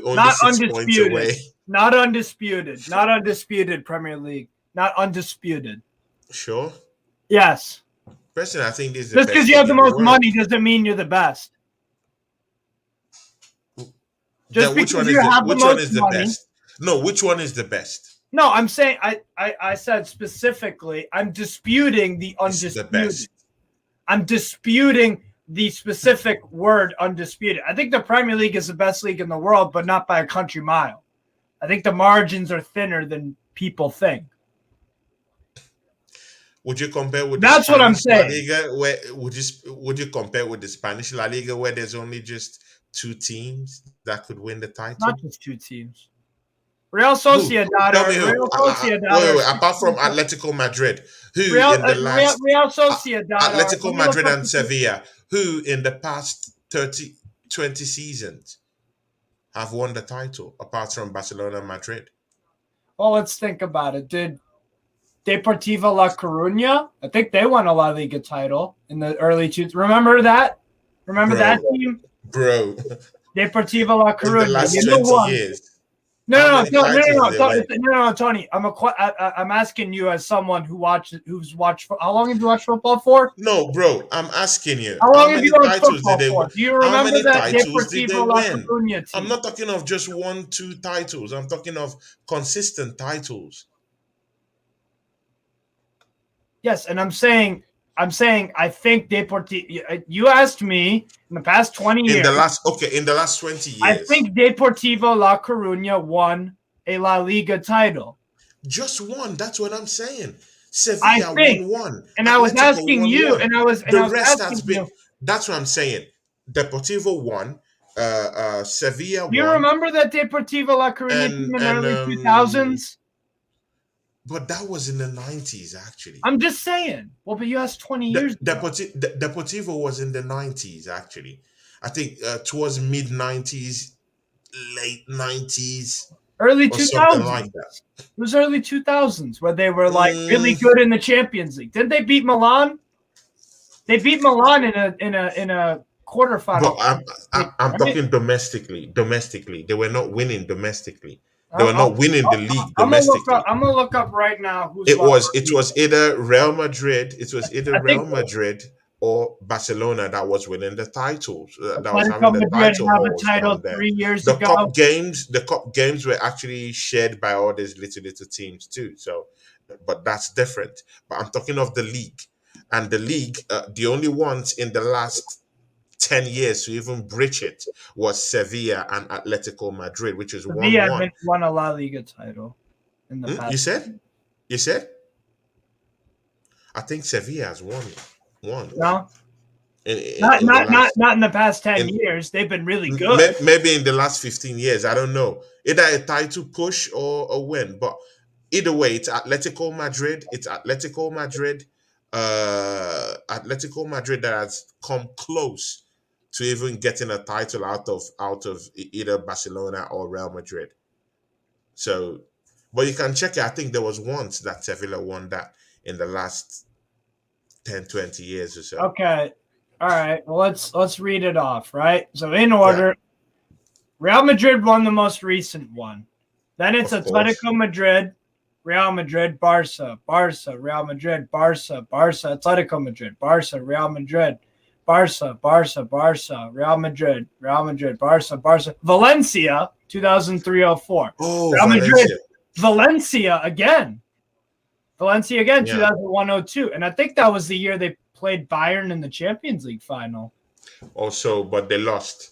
only not 6 undisputed. points away. Not undisputed. Not undisputed Premier League. Not undisputed. Sure. Yes. Personally, I think this is just because you have the most money doesn't mean you're the best. Just which one is the best? No, which one is the best? No, I'm saying I said specifically I'm disputing the undisputed. I'm disputing the specific word undisputed. I think the Premier League is the best league in the world, but not by a country mile. I think the margins are thinner than people think. Would you compare with that's what I'm saying? La Liga, where would you compare with the Spanish La Liga, where there's only just 2 teams that could win the title? Not just 2 teams. Real Sociedad. Apart from Atletico Madrid, Real Sociedad, Atletico Madrid and Sevilla, who in the past 20 seasons have won the title, apart from Barcelona and Madrid. Well, let's think about it. Did Deportivo La Coruña? I think they won a La Liga title in the early 2000s. Remember that? Remember that team? Bro. Deportivo La in the Coruña. last You know 20 what? years. No, How no, many no, no, titles no, they no, win? no, Tony. I'm asking you as someone who's watched. How long have you watched football for? No, bro, I'm asking you, How how long have you many watched titles did football they for? win? Do you How remember many that titles did they Deportivo La win? Coruña I'm team? not talking of just 1, 2 titles. I'm talking of consistent titles. Yes, and I'm saying, I think Deportivo. You asked me in the past 20 In years. the last 20 I years. think Deportivo La Coruña won a La Liga title. Just one. That's what I'm saying. I Sevilla think, won one. and I was Atletico asking won you, one. and I was Rest has asking been. you. That's what I'm saying. Deportivo won. Sevilla Do you won. remember that Deportivo La Coruña team in the early 2000s? But that was in the 90s, actually. I'm just saying. Well, but you asked 20 years ago. Deportivo was in the 90s, actually. I think towards mid 90s, late 90s, Early or something 2000s. like that. It was early 2000s where they were like really good in the Champions League. Didn't they beat Milan? They beat Milan in a quarterfinal. But I'm talking domestically. Domestically, they were not winning domestically. They were not winning the league domestically. I'm gonna look up right now who's It was either Real Madrid. It was either I think Real Madrid or Barcelona that was winning the titles. That was Atletico having the Madrid title have a holds title down there. 3 years The ago. cup games were actually shared by all these little teams too. So, but that's different. But I'm talking of the league, and the league. The only ones in the last 10 years to even breach it was Sevilla and Atletico Madrid, which is Sevilla 1-1. won a La Liga title in the past. You said? I think Sevilla has won. No, In not the last, in the past 10 years. They've been really good. maybe in the last 15 years. I don't know. Either a title push or a win. But either way, it's Atletico Madrid. Atletico Madrid that has come close to even getting a title out of either Barcelona or Real Madrid. So, but you can check it. I think there was once that Sevilla won that in the last 10, 20 years or so. Okay. All right. Well, let's read it off, right? So in order, Real Madrid won the most recent one. Then it's Atletico Madrid, Real Madrid, Barca, Real Madrid, Barca, Atletico Madrid, Barca, Real Madrid, Barca, Real Madrid, Barca, Valencia, 2003-04. Oh, Real Valencia. Madrid, Valencia again, 2001-02. And I think that was the year they played Bayern in the Champions League final. Also, but they lost.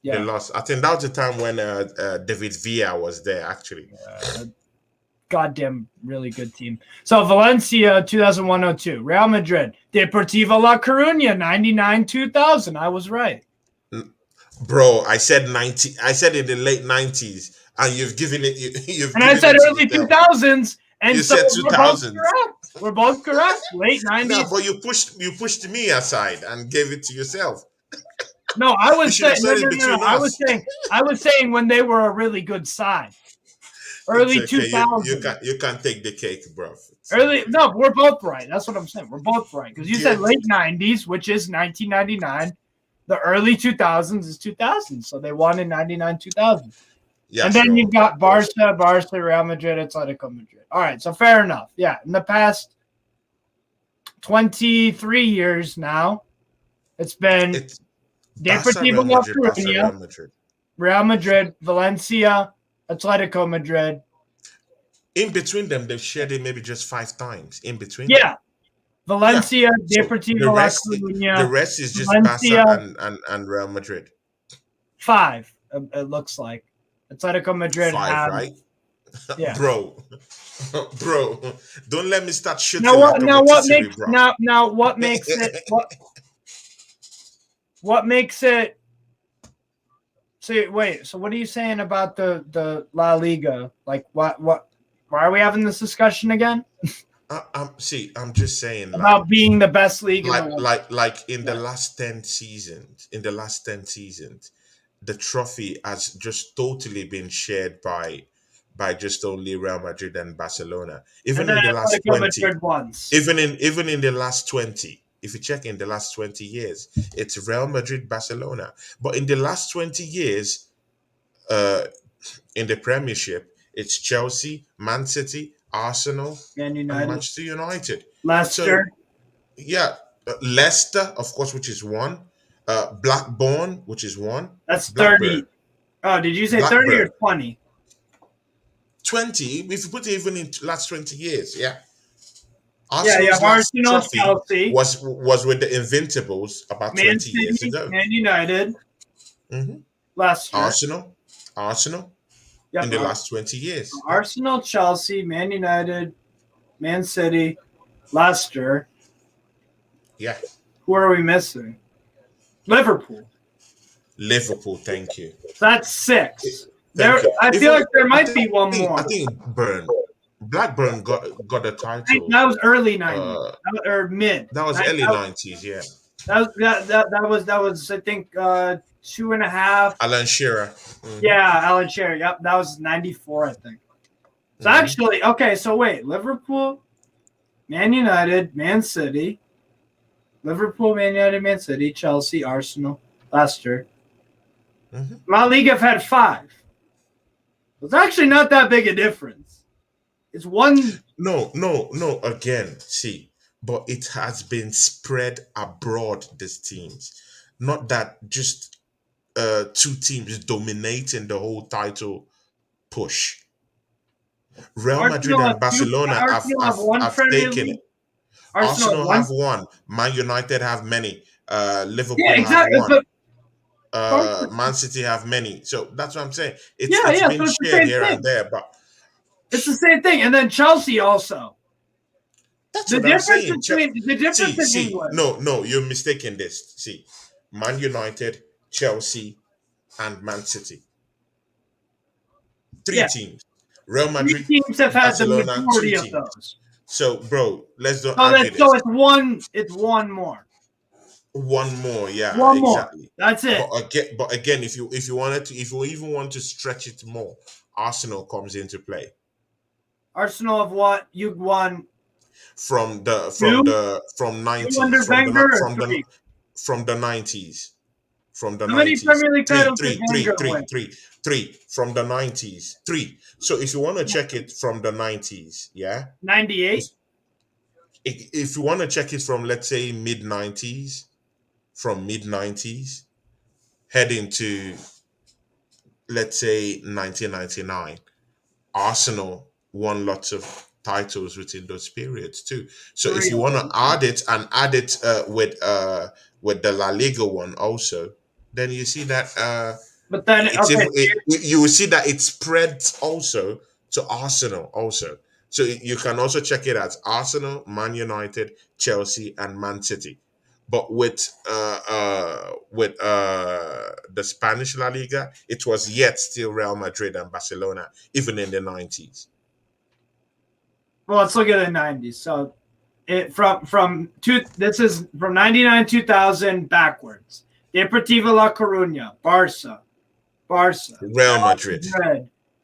Yeah. They lost. I think that was the time when David Villa was there, actually. Goddamn really good team. So Valencia 2001-02, Real Madrid, Deportivo La Coruña 99-2000. I was right. Bro, I said 90. I said in the late 90s, and you've given it. And I said early 2000s, and you so said we're both 2000s. correct. We're both correct. Late 90s. No, but you pushed me aside and gave it to yourself. No, I was saying. No. I was saying when they were a really good side. Early 2000s. You can't take the cake, bro. No, we're both right. That's what I'm saying. We're both right because you said late 90s, which is 1999. The early 2000s is 2000. So they won in 99-2000. Yeah, and then you've got Barca, Real Madrid, Atletico Madrid. All right, so fair enough. Yeah, in the past 23 years now, it's been Deportivo La Coruña, Real Madrid, Valencia, Atletico Madrid. In between them, they've shared it maybe just 5 times. In between. Yeah. Valencia, Deportivo La Coruña. The rest is just Barca and Real Madrid. 5, it looks like. Atletico Madrid 5, right? Yeah. Bro, don't let me start shooting. Now what makes it so what are you saying about the La Liga? Like what why are we having this discussion again? I'm just saying about being the best league in the world. The last 10 seasons, the trophy has just totally been shared by just only Real Madrid and Barcelona. Even in the last 20, even in the last 20, If you check in the last 20 years, it's Real Madrid, Barcelona. But in the last 20 years, in the Premiership, it's Chelsea, Man City, Arsenal, Man and United, Manchester United. Leicester. So, yeah, Leicester, of course, which is one. Blackburn, which is one. That's Blackburn. 30. Oh, did you say 30 or Blackburn. 20? 20, if you put it even in last 20 years, yeah. Yeah, Arsenal's last Arsenal, trophy Chelsea, was with the Invincibles about Man 20 years City, ago. Man United, hmm Leicester. Arsenal Yep, in the last 20 years. Arsenal, Chelsea, Man United, Man City, Leicester. Yeah. Who are we missing? Liverpool. Thank you. That's 6. Thank you. I feel like there might be one more. I think Blackburn got a title. That was early 90s or mid. That was early 90s, yeah. That was I think 2.5. Alan Shearer. Mm-hmm. Yeah, Alan Shearer. Yep, that was 94, I think. So actually, okay. So wait, Liverpool, Man United, Man City, Liverpool, Man United, Man City, Chelsea, Arsenal, Leicester. La Liga have had 5. It's actually not that big a difference. It's one. No. Again, see, but it has been spread abroad. These teams, not that just 2 teams dominating the whole title push. Real Madrid and Barcelona have taken it. Arsenal have one. Man United have many. Liverpool have one. Man City have many. So that's what I'm saying. It's been shared here and there, but it's the same thing. And then Chelsea also. That's what I'm saying. The difference in England. No, you're mistaken this. See, Man United, Chelsea, and Man City. 3 teams. Real Madrid, 3 teams have had Barcelona, the majority 2 of teams. those. So, bro, let's don't argue this. So it's one more. One more, yeah, one exactly. More. That's it. But again, if you even want to stretch it more, Arsenal comes into play. Arsenal have what? You won from the 90s from the 90s. From the 90s. How many Premier League titles did Wenger win? 3 from the 90s. 3. So if you want to check it from the 90s, yeah? 98? If you want to check it from, let's say, mid-90s, heading to, let's say, 1999, Arsenal won lots of titles within those periods too. So if you want to add it with the La Liga one also, then you see that but then you will see that it spreads also to Arsenal also. So you can also check it as Arsenal, Man United, Chelsea, and Man City. But with the Spanish La Liga, it was yet still Real Madrid and Barcelona, even in the 90s. Well, let's look at the 90s. So this is from 99 2000 backwards. Deportivo La Coruña, Barca, Real Madrid,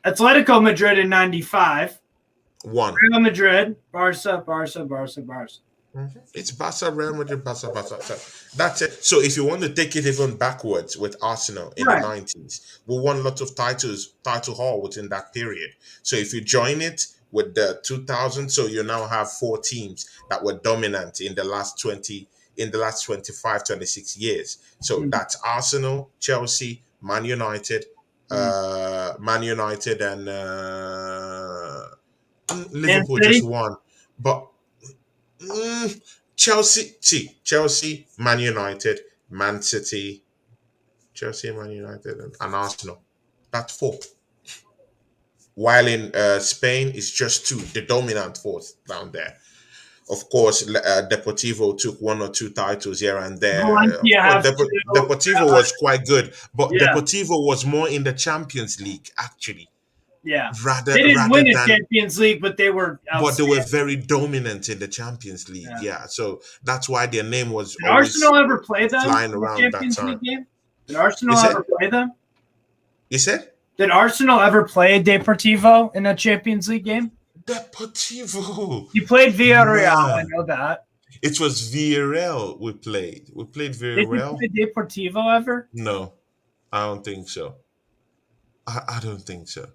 Atletico Madrid in 95. 1. Real Madrid, Barca. It's Barca, Real Madrid, Barca. That's it. So if you want to take it even backwards with Arsenal in the 90s, we won lots of title haul within that period. So if you join it with the 2000, so you now have 4 teams that were dominant in the last 25, 26 years. So that's Arsenal, Chelsea, Man United, and Liverpool just won. But Chelsea, Man United, Man City, Chelsea, Man United, and Arsenal. That's 4. While in Spain, it's just 2, the dominant force down there. Of course, Deportivo took 1 or 2 titles here and there. Deportivo was quite good, but Deportivo was more in the Champions League, actually. Yeah, they didn't win a Champions League, but they were very dominant in the Champions League. Yeah, so that's why their name was. Did Arsenal ever play them? Flying around Champions that time. League game? Did Arsenal ever play them? You said? Did Arsenal ever play Deportivo in a Champions League game? Deportivo. You played Villarreal. I know that. It was Villarreal we played. We played Did you Villarreal. play Deportivo ever? No, I don't think so. I don't think so.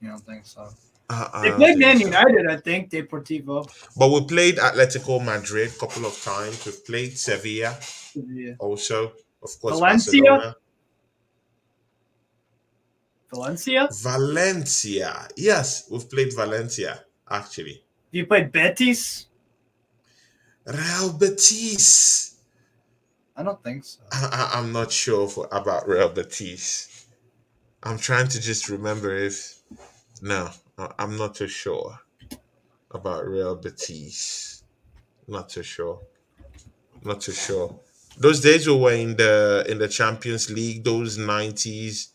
You don't think so? I They don't played think Man so. United, I think, Deportivo. But we played Atletico Madrid a couple of times. We played Sevilla Yeah. also. Of course, Valencia? Barcelona. Valencia? Valencia. Yes, we've played Valencia, actually. You played Betis? Real Betis. I don't think so. I'm not sure about Real Betis. I'm trying to just remember if. No, I'm not too sure about Real Betis. Not too sure. Not too sure. Those days we were in the Champions League. Those 90s.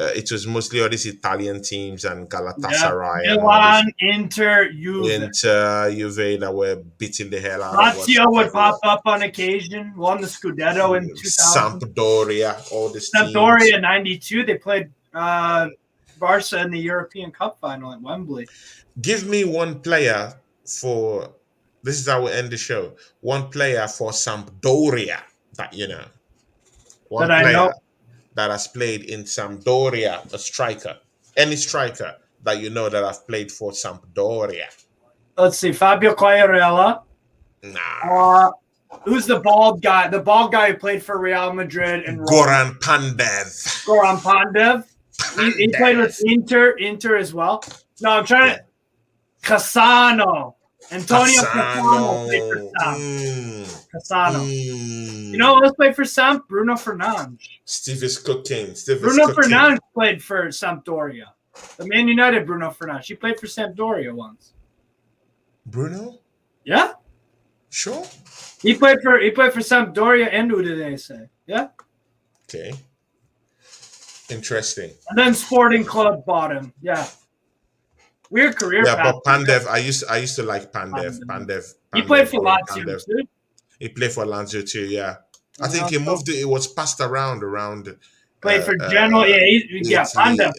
It was mostly all these Italian teams and Yeah. Galatasaray and all this Milan, Inter, Juve. Inter, Juve that were beating the hell out of us. Lazio would pop up on occasion. Won the Scudetto in 2000. Sampdoria, all these teams. Sampdoria 92. They played Barca in the European Cup final at Wembley. Give me one player for. This is how we end the show. One player for Sampdoria that you know. One That I player know. that has played in Sampdoria, a striker. Any striker that you know that have played for Sampdoria. Let's see. Fabio Quagliarella. Nah. Who's the bald guy? The bald guy who played for Real Madrid and Goran Pandev. Goran Pandev. He played with Inter as well. No, I'm trying to. Casano. Antonio Casano played for Samp. Casano. You know who else played for Samp? Bruno Fernandes. Steve is cooking. Bruno Fernandes played for Sampdoria. The Man United Bruno Fernandes. He played for Sampdoria once. Bruno? Yeah. Sure. He played for Sampdoria and Udinese. Yeah. Okay. Interesting. And then Sporting Club bought him. Yeah. Weird career Yeah, path. but Pandev, I used to like Pandev. He played for Lazio too. He played for Lazio too, yeah. I think he moved. It was passed around. Played for Genoa. Pandev.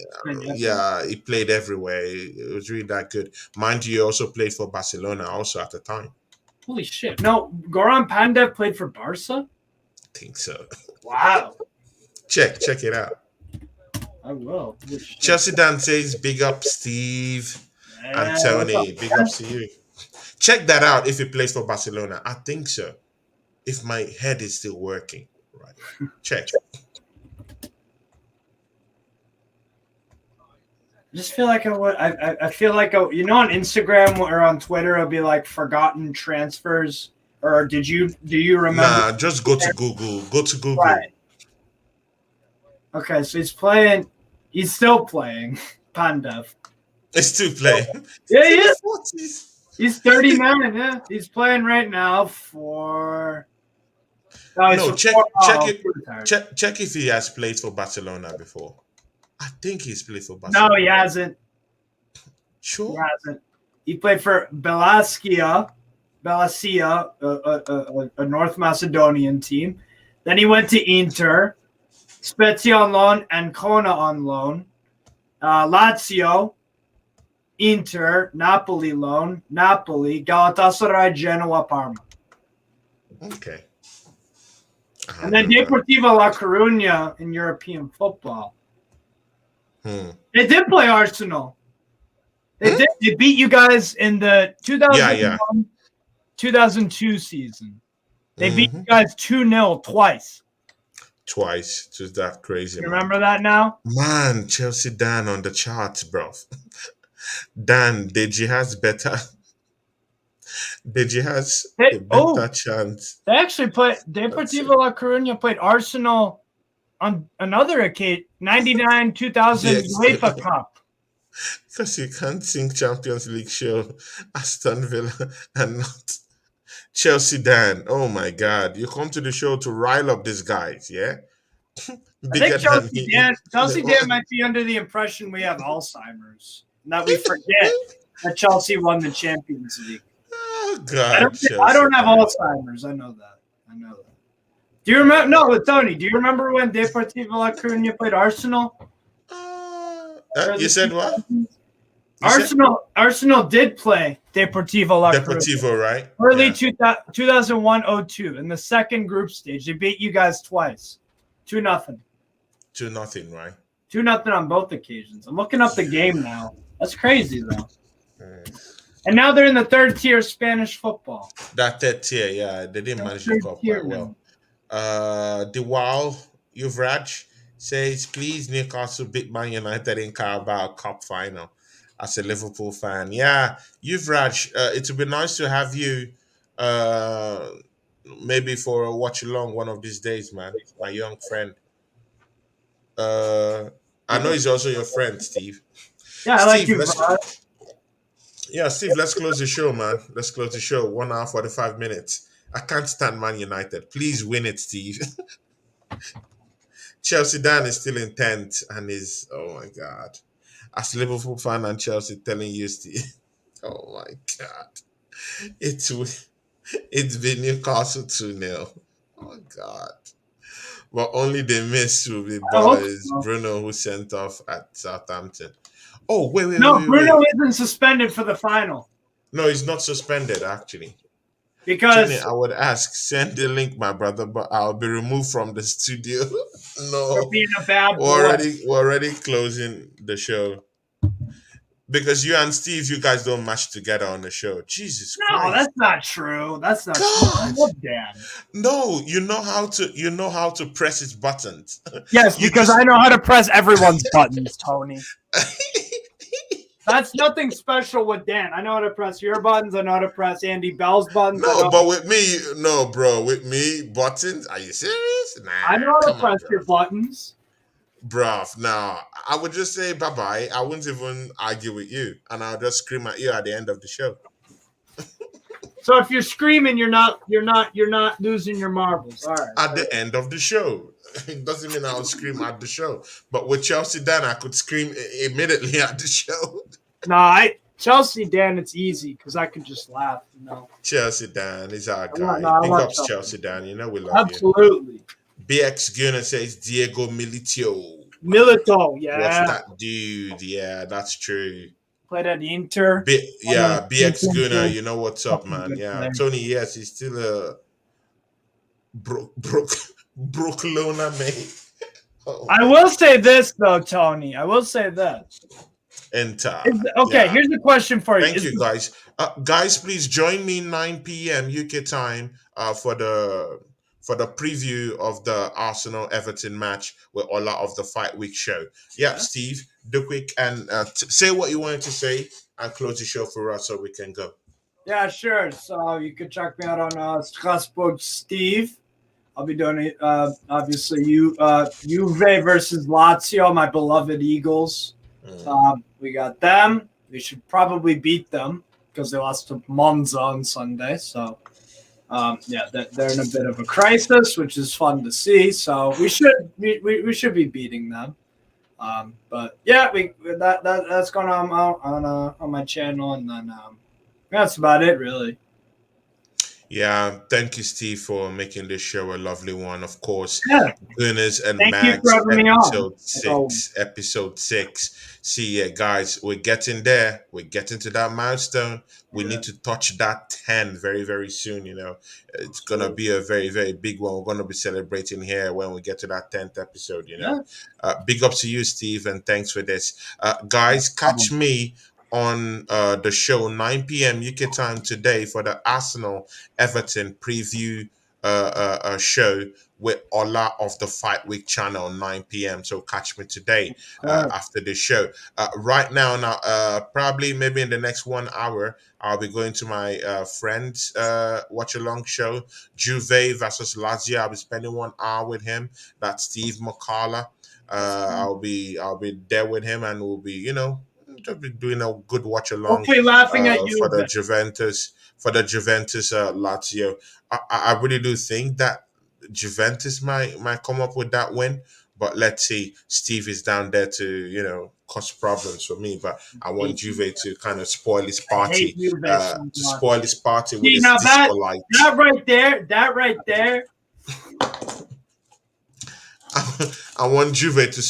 Yeah, he played everywhere. It was really that good. Mind you, he also played for Barcelona also at the time. Holy shit. No, Goran Pandev played for Barca? I think so. Wow. Check it out. I will. Chelsea Dan says, big up Steve and Tony. Big ups to you. Check that out if he plays for Barcelona. I think so. If my head is still working. Right. Check. I just feel like I feel like on Instagram or on Twitter it'll be like forgotten transfers. Or do you remember? Nah, just go to Google. Go to Google. Right. Okay, so he's still playing Pandev. He's still playing. Yeah, he is. 40s. He's 39, yeah. He's playing right now for check if he has played for Barcelona before. I think he's played for Barcelona. No, he hasn't. Sure. He hasn't. He played for Belasia, a North Macedonian team. Then he went to Inter, Spezia on loan, Ancona on loan, Lazio, Inter, Napoli loan, Napoli, Galatasaray, Genoa, Parma. Okay. And then Deportivo La Coruña in European football. They did play Arsenal. They did. They beat you guys in the 2002 season. They beat you guys 2-0 twice. Twice. Just that crazy. You remember that now? Man, Chelsea Dan on the charts, bro. Dan, Deji has better. Deji has a better chance. They actually played Deportivo La Coruña played Arsenal on another occasion, 99-2000 UEFA Cup. Because you can't sing Champions League show Aston Villa and not Chelsea Dan. Oh my God. You come to the show to rile up these guys, yeah? I think Chelsea Dan might be under the impression we have Alzheimer's. And that we forget that Chelsea won the Champions League. Oh God. I don't have Alzheimer's. I know that. Do you remember? No, Tony, do you remember when Deportivo La Coruña played Arsenal? You said what? Arsenal did play Deportivo La Coruña. Deportivo, right? Early 2001-02 in the second group stage. They beat you guys twice. 2-0. 2-0, right? 2-0 on both occasions. I'm looking up the game now. That's crazy, though. And now they're in the third tier Spanish football. That third tier, yeah. They didn't manage the cup quite well. The Yuvraj says, please Newcastle beat Man United in Carabao Cup final. As a Liverpool fan. Yeah, Yuvraj, it would be nice to have you maybe for a watch along one of these days, man. My young friend. I know he's also your friend, Steve. Yeah, I like you. Yeah, Steve, let's close the show, man. Let's close the show. 1 hour, 45 minutes. I can't stand Man United. Please win it, Steve. Chelsea Dan is still in 10th and is, oh my God. As Liverpool fan and Chelsea telling you, Steve, oh my God. It's been Newcastle 2-0. Oh God. But only the miss will be boys. Bruno, who sent off at Southampton. Oh, wait. No, Bruno isn't suspended for the final. No, he's not suspended, actually. Because Johnny, I would ask, send the link, my brother, but I'll be removed from the studio. No. For being a bad boy. We're already closing the show. Because you and Steve, you guys don't match together on the show. Jesus Christ. No, that's not true. That's not true. Dad. No, you know how to press his buttons. Yes, because I know how to press everyone's buttons, Tony. That's nothing special with Dan. I know how to press your buttons. I know how to press Andy Bell's buttons. No, but with me, no, bro. With me, buttons. Are you serious? Nah. I know how to press your buttons. Bruv, nah. I would just say bye-bye. I wouldn't even argue with you. And I'll just scream at you at the end of the show. So if you're screaming, you're not losing your marbles. All right. At the end of the show. It doesn't mean I'll scream at the show. But with Chelsea Dan, I could scream immediately at the show. No, Chelsea Dan, it's easy because I can just laugh, you know. Chelsea Dan is our guy. Big ups Chelsea Dan. You know we love you. Absolutely. BX Gunner says Diego Milito. Milito, yeah. What's that dude? Yeah, that's true. Played at Inter. BX Gunner, you know what's up, man. Yeah, Tony, yes, he's still a broke loner, mate. Oh. I will say this, though, Tony. I will say this. Okay, here's the question for you. Thank you, guys. Guys, please join me 9 p.m. UK time for the preview of the Arsenal-Everton match with Ola of the Fight Week show. Yeah, Steve, do quick and say what you wanted to say and close the show for us so we can go. Yeah, sure. So you can check me out on Strasbourg Steve. I'll be doing it, obviously, Juve versus Lazio, my beloved Eagles. We got them. We should probably beat them because they lost to Monza on Sunday. So, they're in a bit of a crisis, which is fun to see. So we should be beating them. But yeah, that's going on my channel, and then that's about it, really. Yeah, thank you, Steve, for making this show a lovely one. Of course, Gooners and Magz, episode 6. See, guys, we're getting there. We're getting to that milestone. We need to touch that 10 very, very soon. You know, it's going to be a very, very big one. We're going to be celebrating here when we get to that 10th episode, you know. Big up to you, Steve, and thanks for this. Guys, catch me on the show 9 p.m. UK time today for the Arsenal Everton preview show with Ola of the Fight Week channel 9 p.m. So catch me today after the show. Right now, probably maybe in the next 1 hour, I'll be going to my friend's watch along show, Juve versus Lazio. I'll be spending 1 hour with him. That's Steve Machala. I'll be there with him, and we'll be, you know, just be doing a good watch along. Okay, laughing at you for the Juventus Lazio. I really do think that Juventus might come up with that win, but let's see. Steve is down there to, you know, cause problems for me, but I want Juve to kind of spoil his party. Spoil his party with his disco lights. That right there. I want Juve to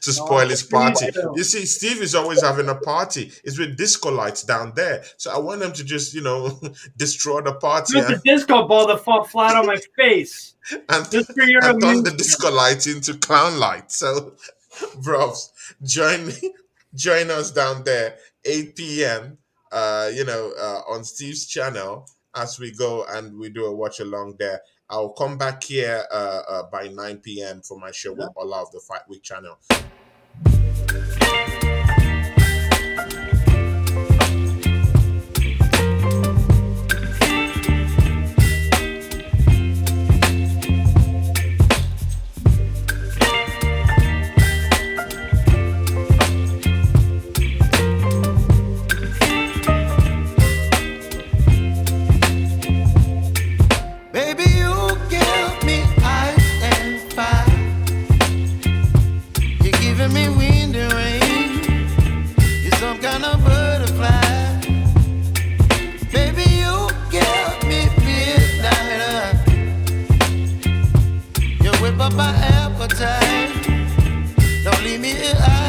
to spoil his party. Please do. You see, Steve is always having a party. It's with disco lights down there. So I want him to just, destroy the party There's a disco ball that fall flat on my face. and Just for your turn the amusement. disco lights into clown lights. So, bros, join us down there, 8 p.m. On Steve's channel as we go and we do a watch along there. I'll come back here by 9 p.m. for my show with Ola of the Fight Week channel. My appetite, don't leave me here.